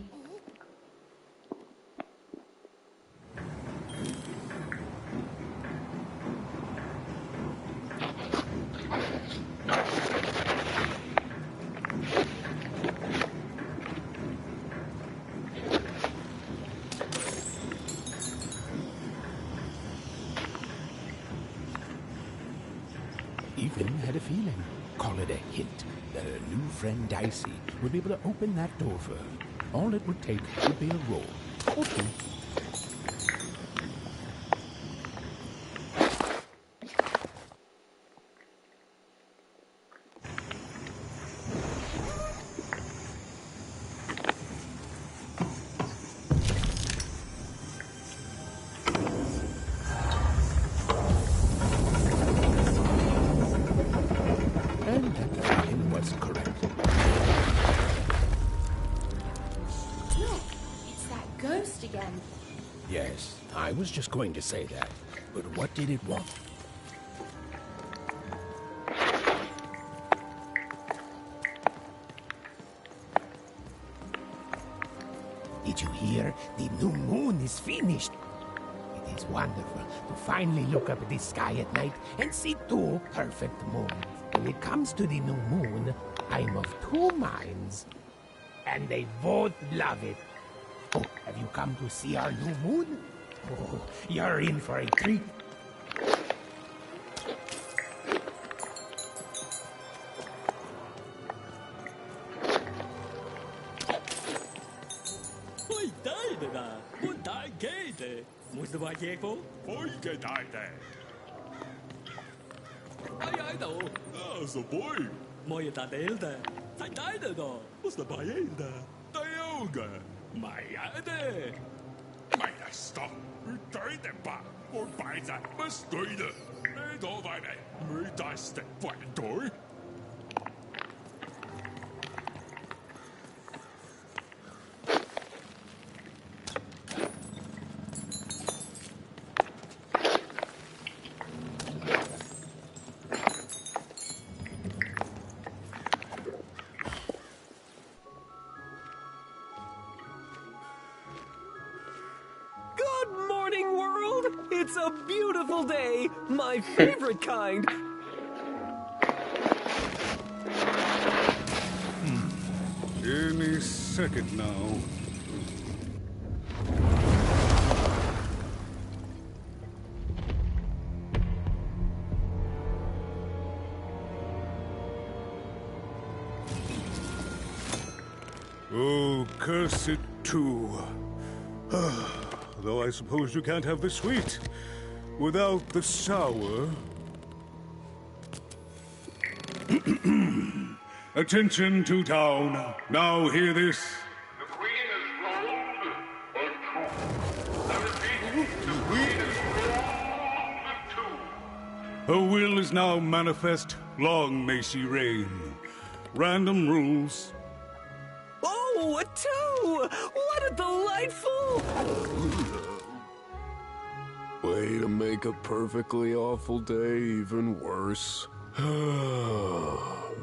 even had a feeling, call it a hint, that her new friend Dicey would be able to open that door for her. All it would take would be a roll or two. And that feeling was correct. Look, it's that ghost again. Yes, I was just going to say that. But what did it want? Did you hear? The new moon is finished. It is wonderful to finally look up at the sky at night and see two perfect moons. When it comes to the new moon, I'm of two minds. And they both love it. Oh, have you come to see our new moon? Oh, you're in for a treat. Oi, dai da, mun dai gate, mun da vai che po? Oi, che dai da. Ai da, so boy. Moi da delda. Sai dai da, mus da vai da. Dai yoga. Mai ade. Mai da stop. Dai da ba. Or bai da, mus dai da. Me do vai me. Me da step vai doi. Good morning, world! It's a beautiful day, my favorite kind. Any second now. Oh, curse it too. Though I suppose you can't have the sweet without the sour. Attention to town. Now hear this. The Queen is rolled on two. I repeat, the Queen is rolled on two. Her will is now manifest. Long may she reign. Random rules. Oh, a two! What a delightful... Way to make a perfectly awful day even worse.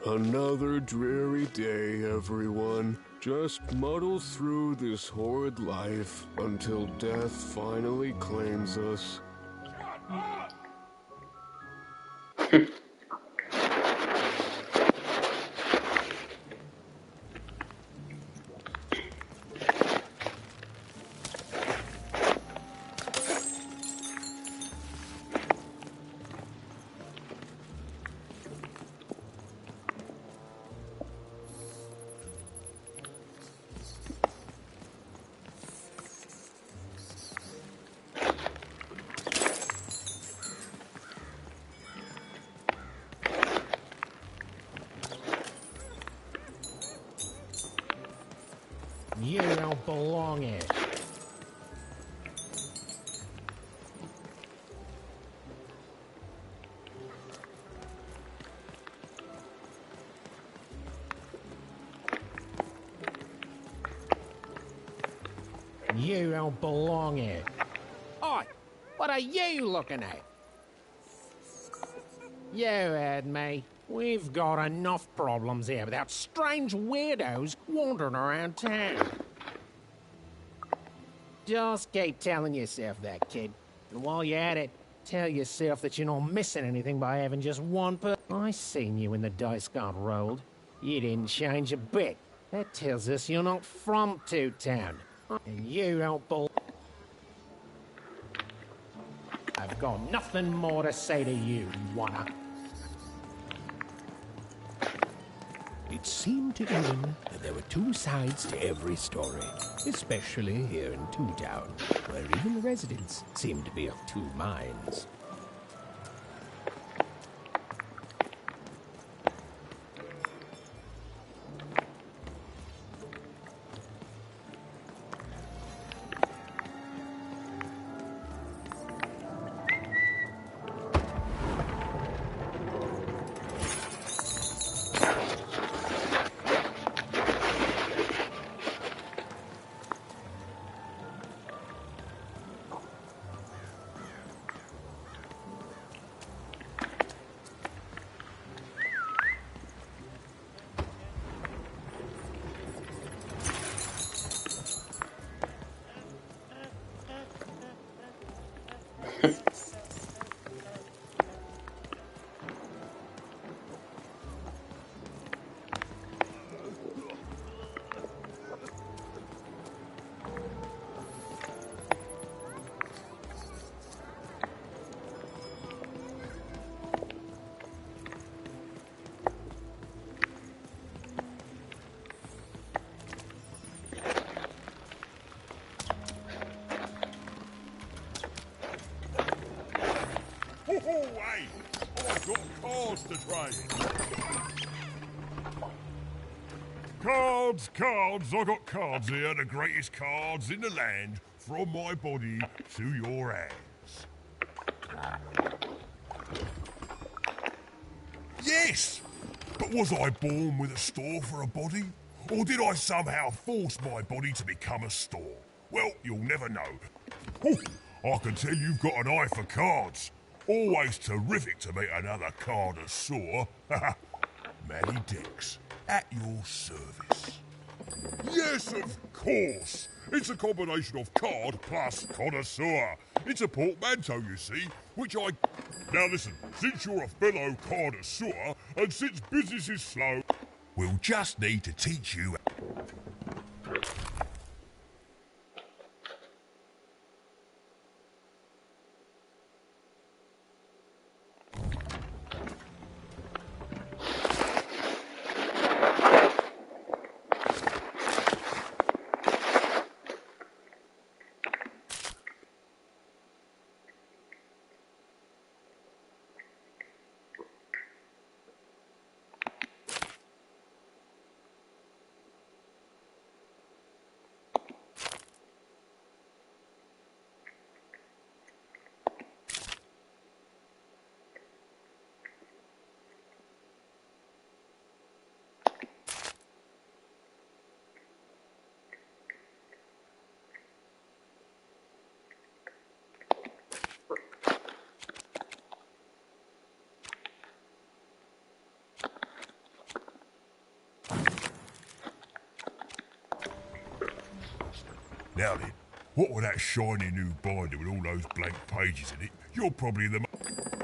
Another dreary day, everyone. Just muddle through this horrid life until death finally claims us. You don't belong here. You don't belong here. Oi, what are you looking at? You heard me. We've got enough problems here without strange weirdos wandering around town. Just keep telling yourself that, kid. And while you're at it, tell yourself that you're not missing anything by having just one I seen you when the dice got rolled. You didn't change a bit. That tells us you're not from Two Town. And you don't belong. I've got nothing more to say to you, wanna. It seemed to Evan that there were two sides to every story, especially here in Two Town, where even the residents seemed to be of two minds. Oh, hey! I've got cards to trade. Cards! I got cards here, the greatest cards in the land, from my body to your hands. Yes! But was I born with a store for a body? Or did I somehow force my body to become a store? Well, you'll never know. Ooh, I can tell you've got an eye for cards. Always terrific to meet another connoisseur. Matty Dix, at your service. Yes, of course. It's a combination of card plus connoisseur. It's a portmanteau, you see, which I... Now listen, since you're a fellow connoisseur, and since business is slow, we'll just need to teach you... Now then, what with that shiny new binder with all those blank pages in it, you're probably the...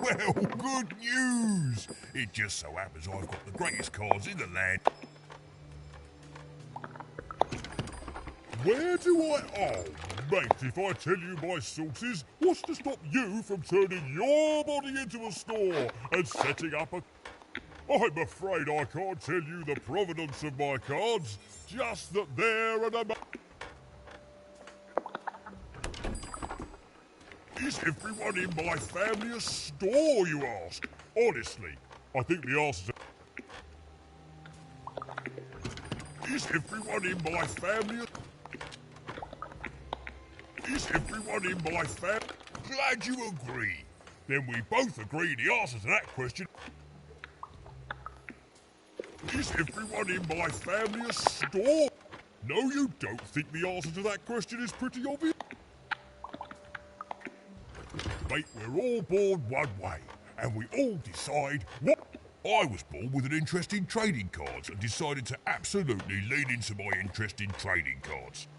Well, good news! It just so happens I've got the greatest cards in the land. Where do I... Oh, mate, if I tell you my sources, what's to stop you from turning your body into a store and setting up a... I'm afraid I can't tell you the provenance of my cards, just that they're an... Is everyone in my family a store, you ask? Honestly, I think the answer's... Is everyone in my family a... Is everyone in my family... Glad you agree. Then we both agree the answer to that question... Is everyone in my family a store? No, you don't think the answer to that question is pretty obvious? Mate, we're all born one way, and we all decide what... I was born with an interest in trading cards and decided to absolutely lean into my interest in trading cards.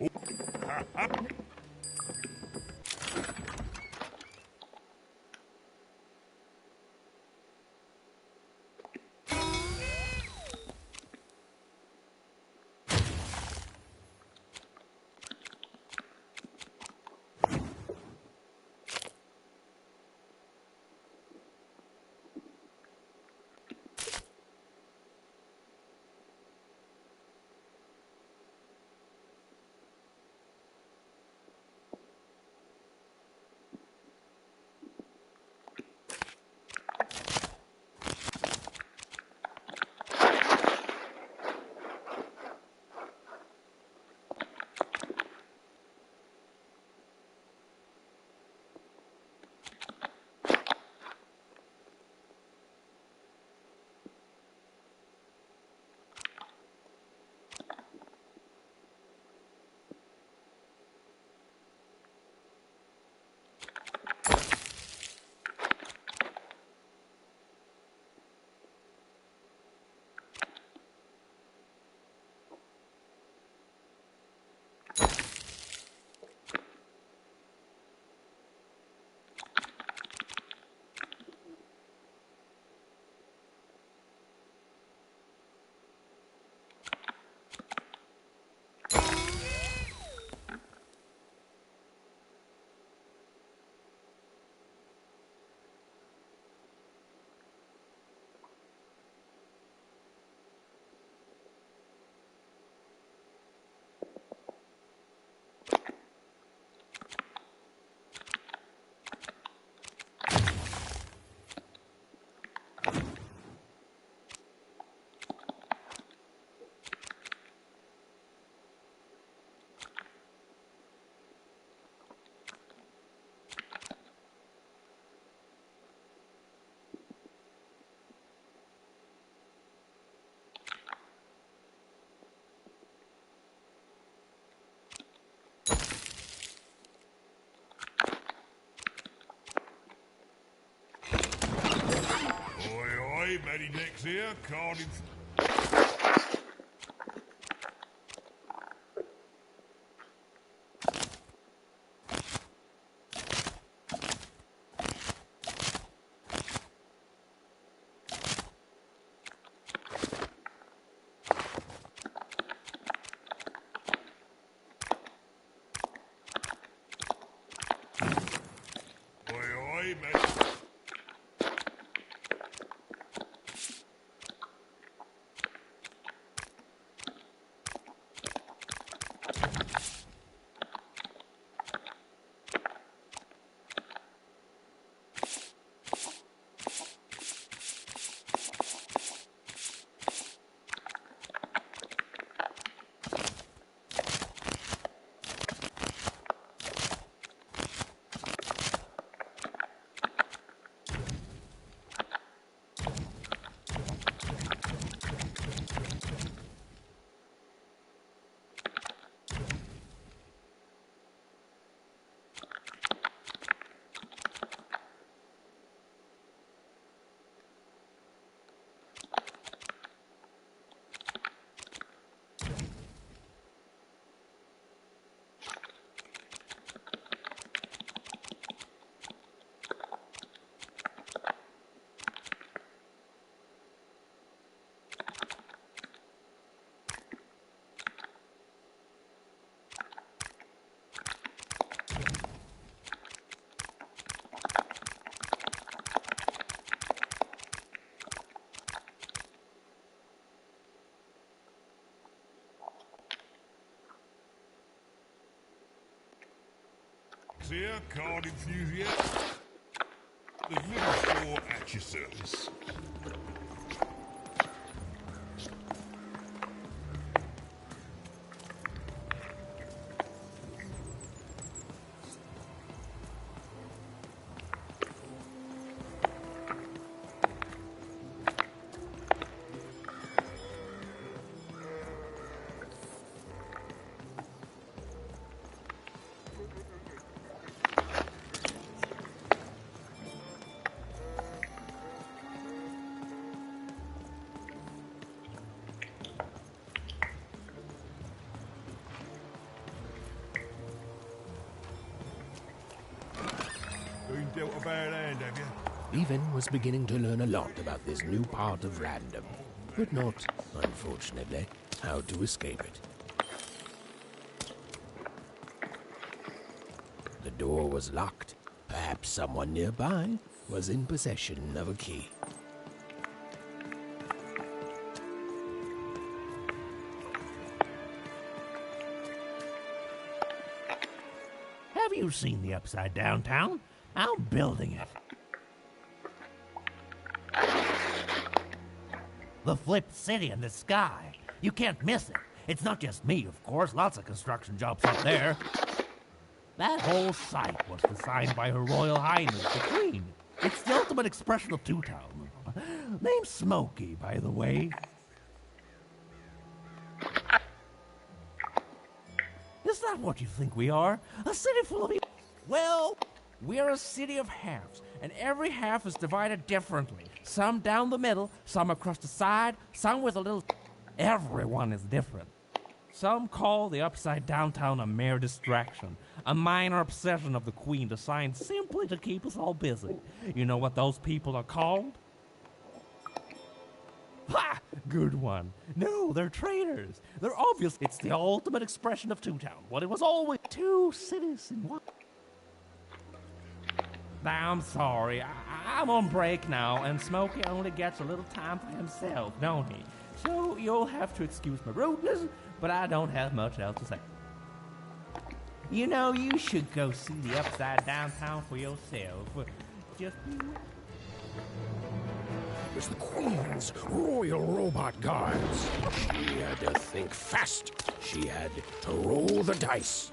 oi, Matty Dex here, Cardiff. Oi, Matty. Here, card enthusiast. The little store at your service. Been dealt a bad hand, have you? Even was beginning to learn a lot about this new part of random, but not, unfortunately, how to escape it. The door was locked. Perhaps someone nearby was in possession of a key. Have you seen the Upside Down Town? I'm building it. The flipped city in the sky. You can't miss it. It's not just me, of course. Lots of construction jobs up there. That whole site was designed by Her Royal Highness, the Queen. It's the ultimate expression of Two-Town. Name's Smokey, by the way. Is that what you think we are? A city full of people? Well, we're a city of halves, and every half is divided differently. Some down the middle, some across the side, some with a little... Everyone is different. Some call the Upside Down Town a mere distraction, a minor obsession of the Queen designed simply to keep us all busy. You know what those people are called? Ha! Good one. No, they're traitors. They're obvious. It's the ultimate expression of Two-Town. What it was always two cities in one. I'm sorry. I'm on break now, and Smokey only gets a little time for himself, don't he? So you'll have to excuse my rudeness, but I don't have much else to say. You know, you should go see the Upside Down Town for yourself. Just be... It was the Queen's Royal Robot Guards. She had to think fast. She had to roll the dice.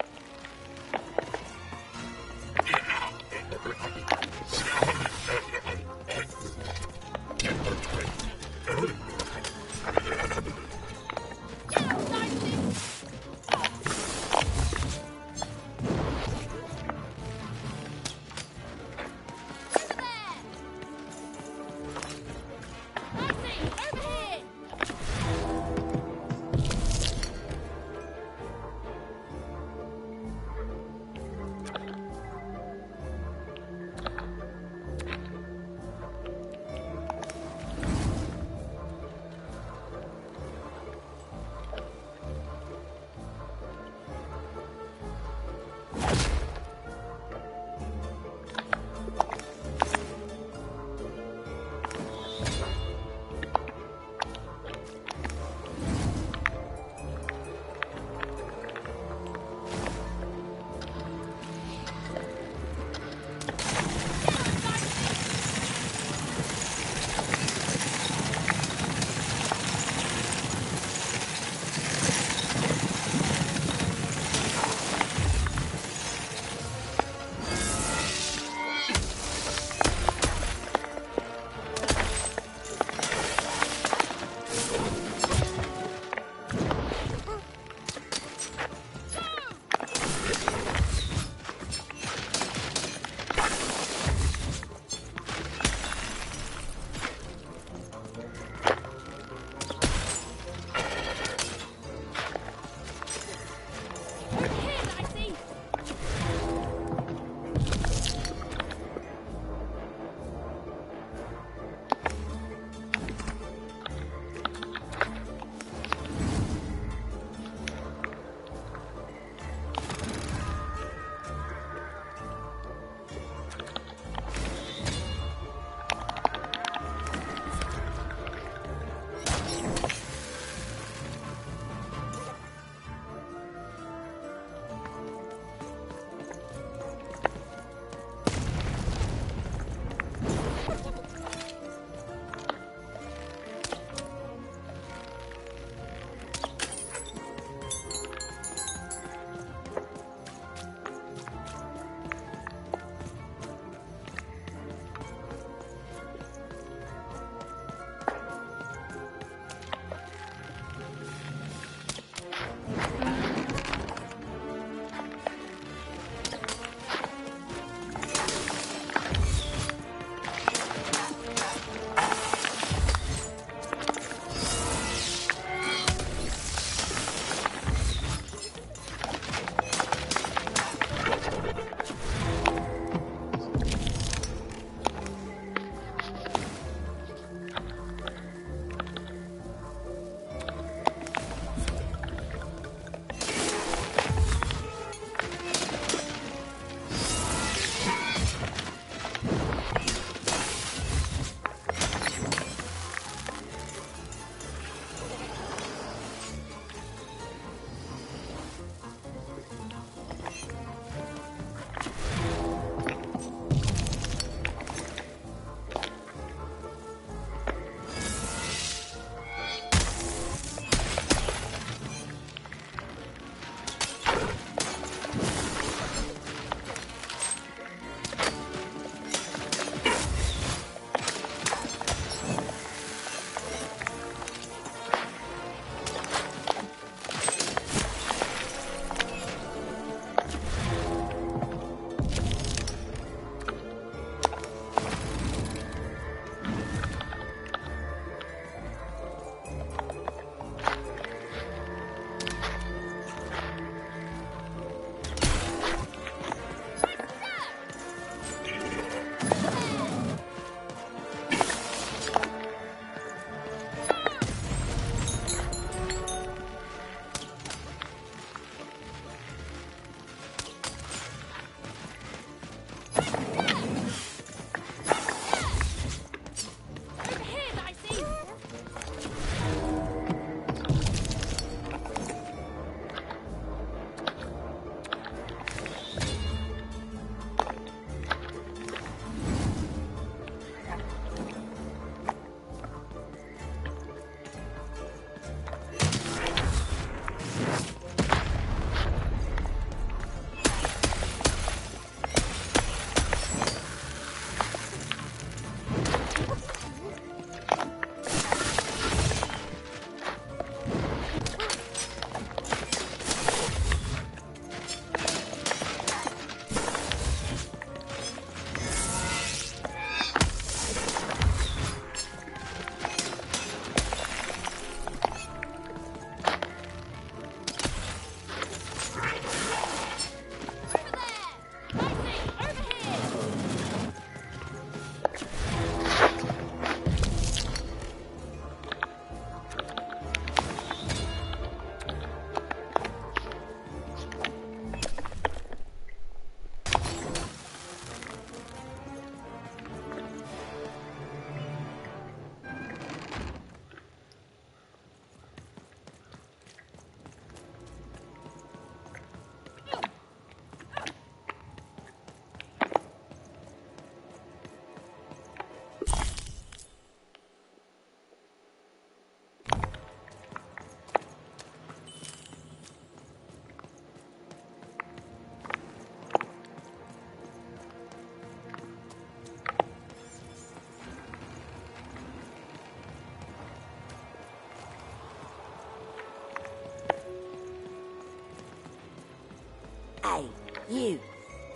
Hey, you.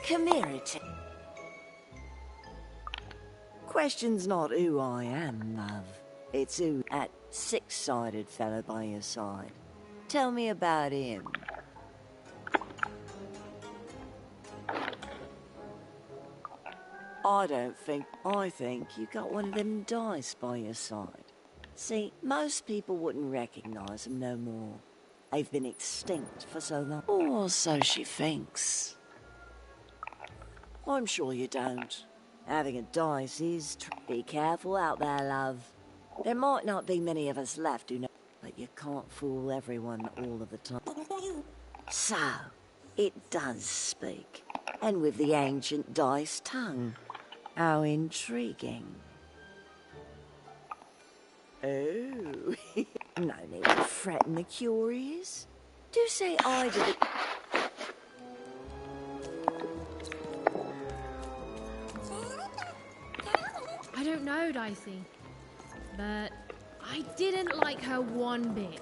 Come here a Question's not who I am, love. It's who that six-sided fella by your side. Tell me about him. I think you got one of them dice by your side. See, most people wouldn't recognize them no more. They've been extinct for so long. Or so she thinks. I'm sure you don't. Having a dice is... Be careful out there, love. There might not be many of us left who know, but you can't fool everyone all of the time. So, it does speak. And with the ancient dice tongue. How intriguing. Oh, no need to threaten the curious. Do say I did it. I don't know, Dicey, but I didn't like her one bit.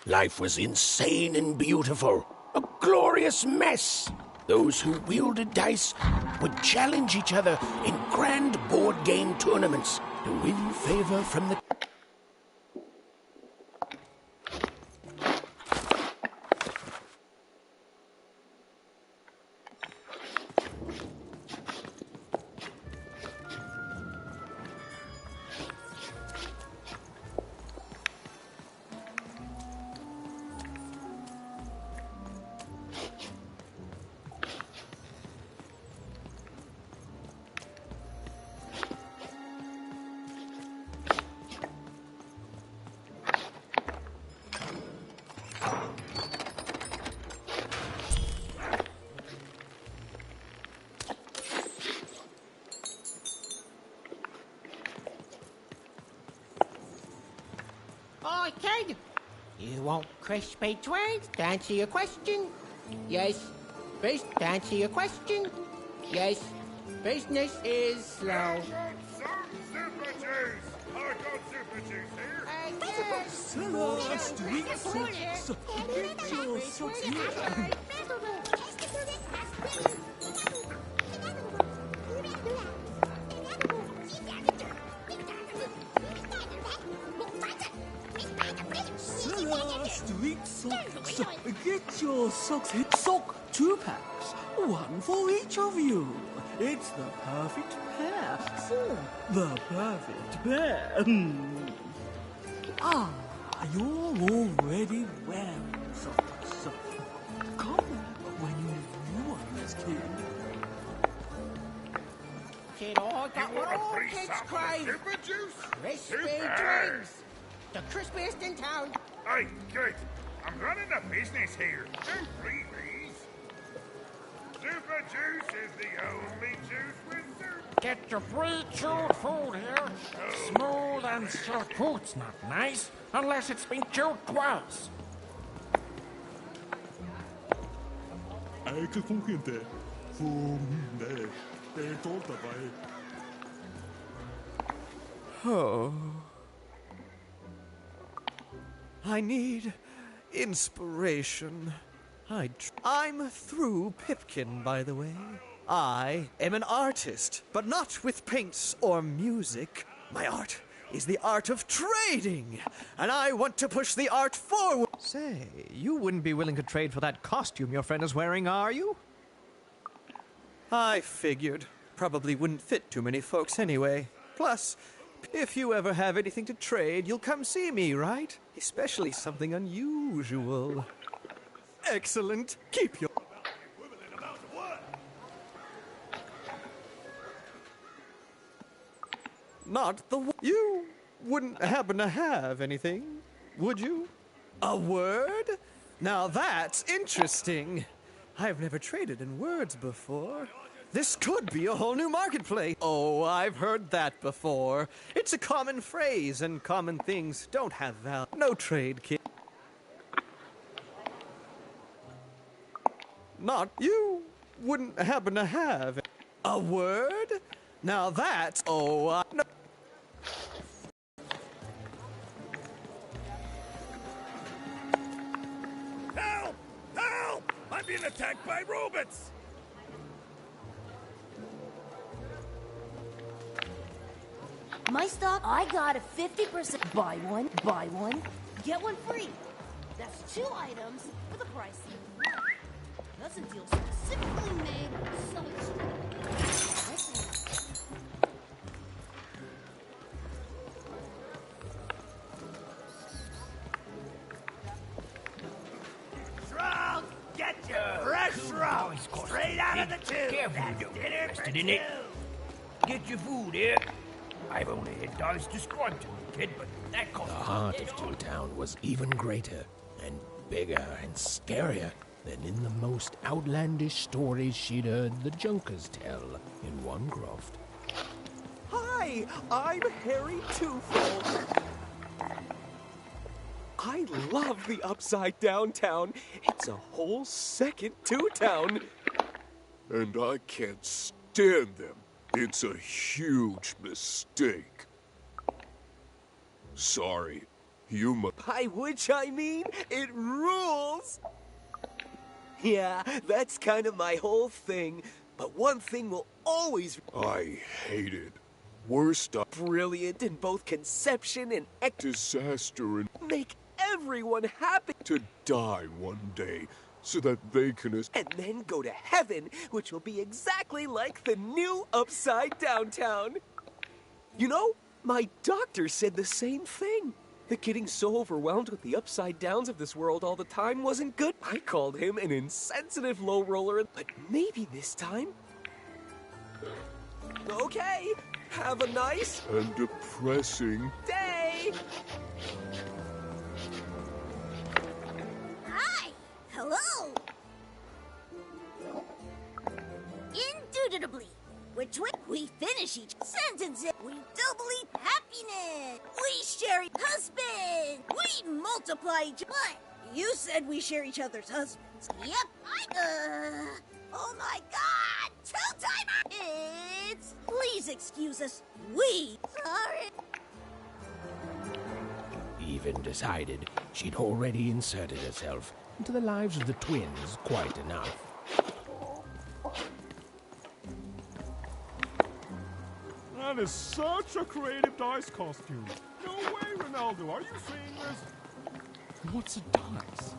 Life was insane and beautiful. A glorious mess. Those who wielded dice would challenge each other in grand board game tournaments to win favor from the... Hi, kid. You want crispy twigs to answer your question? Yes. Fish to answer your question? Yes. Business is slow. I got some super juice. I got super juice here. Celeste, sweet socks. Get your socks here. Street socks. Get your socks hit sock 2 packs. One for each of you. It's the perfect pair for the perfect pair. You're already wearing socks. Come back when you new ones, kid. Kid, I got what all kids crave. Super juice? Crispy Super. drinks. The crispiest in town. Hey, kid, I'm running a business here. Don't freeze. Super juice is the only juice with super. Get your pre-chewed food here. Smooth and soft. Food's not nice unless it's been chewed twice. Eigenlijk volgende. Volgende. Er komt daarbij. Oh. I need inspiration. I'm through Pipkin, by the way. I am an artist, but not with paints or music. My art is the art of trading, and I want to push the art forward. Say, you wouldn't be willing to trade for that costume your friend is wearing, are you? I figured. Probably wouldn't fit too many folks anyway. Plus, if you ever have anything to trade, you'll come see me, right? Especially something unusual. Excellent. Keep your... Not the... You wouldn't happen to have anything, would you? A word? Now that's interesting. I've never traded in words before. This could be a whole new marketplace. Oh, I've heard that before. It's a common phrase, and common things don't have value. No trade, kid. Not you wouldn't happen to have a word? Now that's... Oh, no. Help! Help! I'm being attacked by robots! My stock, I got a 50% buy one, get one free. That's 2 items for the price of 1. That's a deal specifically made so it's Shrug! Get your fresh shrug! Straight out of the tube! Careful, That's don't dinner get for invested in it. 2. Get your food here. I've only had dice described to me, kid, but that costs... The heart of Two Town was even greater and bigger and scarier than in the most outlandish stories she'd heard the Junkers tell in one croft. Hi, I'm Harry Twofold. I love the Upside Down Town. It's a whole second Two Town. And I can't stand them. It's a huge mistake. Sorry, you must... By which I mean, it rules! Yeah, that's kind of my whole thing. But one thing will always... I hate it. Worst of... Brilliant in both conception and... Disaster and... Make everyone happy. To die one day, so that they can... And then go to heaven, which will be exactly like the new Upside Down Town. You know, my doctor said the same thing. That getting so overwhelmed with the upside downs of this world all the time wasn't good. I called him an insensitive low roller, but maybe this time... Okay, have a nice... And depressing... day! Hi! Hello! Indubitably, which way we finish each sentence, we doubly happiness. We share husband. We multiply each. What? You said we share each other's husbands. Yep. Oh my God! 2-timer. It's. Please excuse us. We. Sorry. Even decided she'd already inserted herself into the lives of the twins quite enough. That is such a creative dice costume. No way, Ronaldo. Are you seeing this? What's a dice?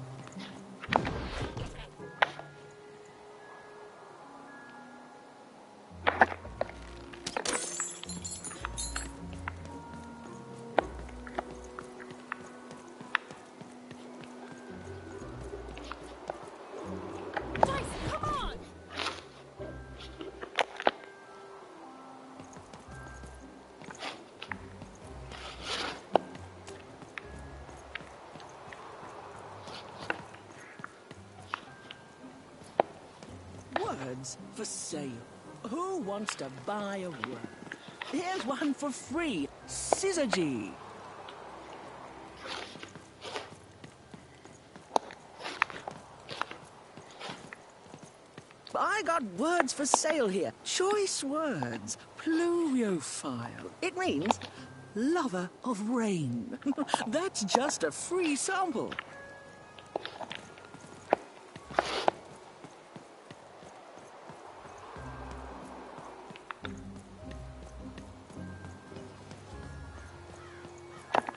words for sale. Who wants to buy a word? Here's one for free. Syzygy. I got words for sale here. Choice words. Pluviophile. It means lover of rain. That's just a free sample.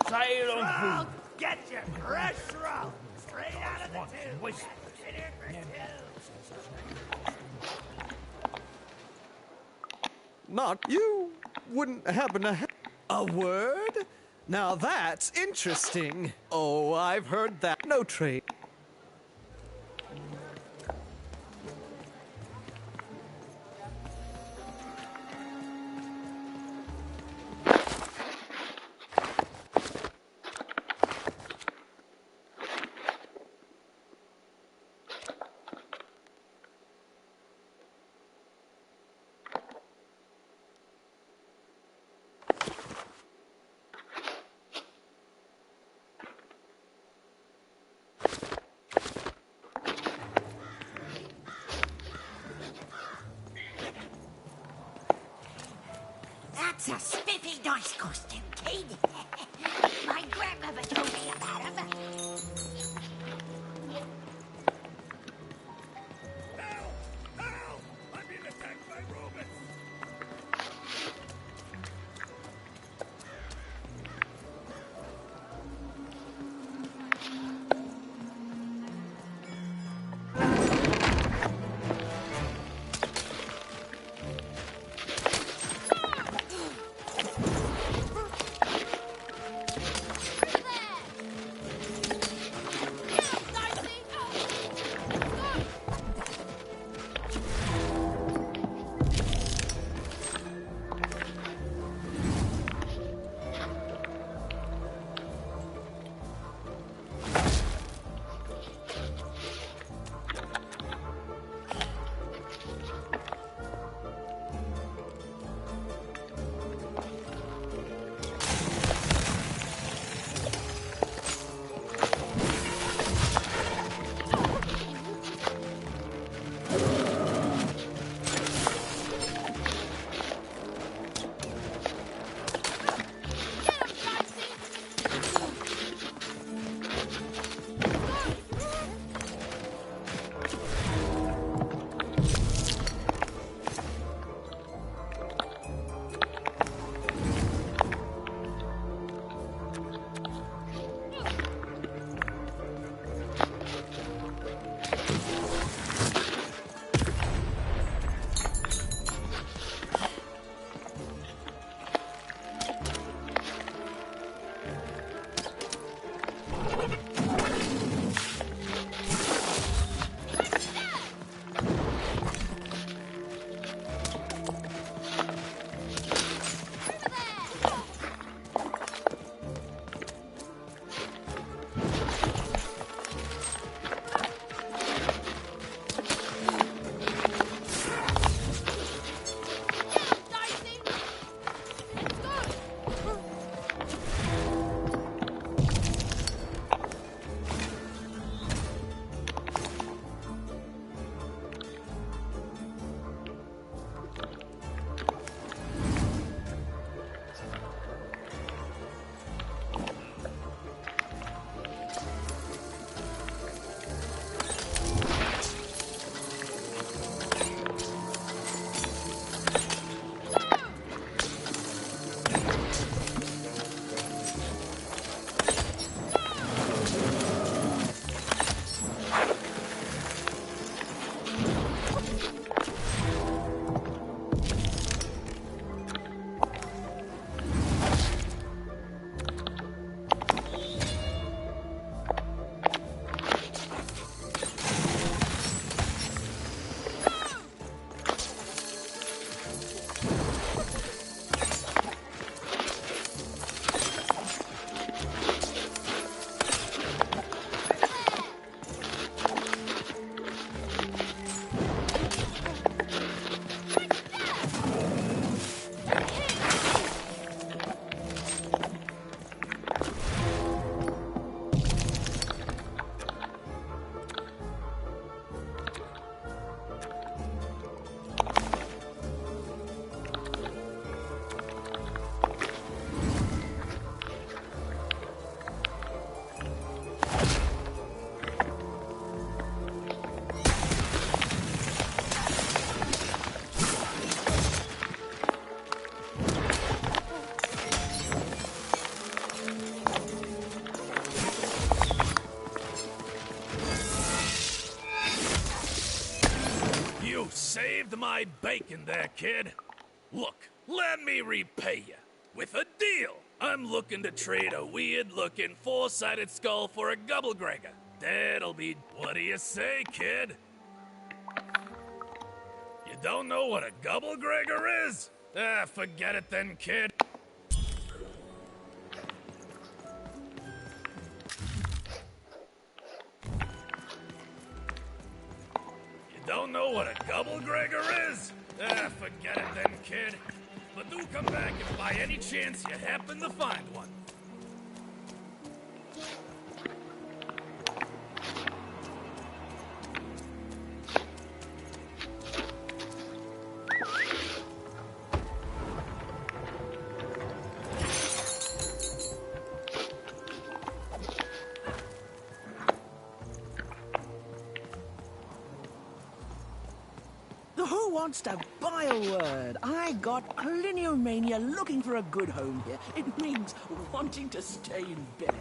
Sail on I'll get you, fresh roll, straight out of the tube. Not you wouldn't happen to have a word? Now that's interesting. Oh, I've heard that. No trade. That's a spiffy nice costume, kid. My grandmother told me about him. I'm being attacked by robots! snagged my bacon there, kid. Look, let me repay you. With a deal. I'm looking to trade a weird-looking four-sided skull for a gobblegregger. That'll be... What do you say, kid? You don't know what a gobblegregger is? Ah, forget it then, kid. You don't know what a gobblegregger is? Ah, forget it then, kid. But do come back if by any chance you happen to find one. Who wants to buy a word? I got cliniomania looking for a good home here. It means wanting to stay in bed.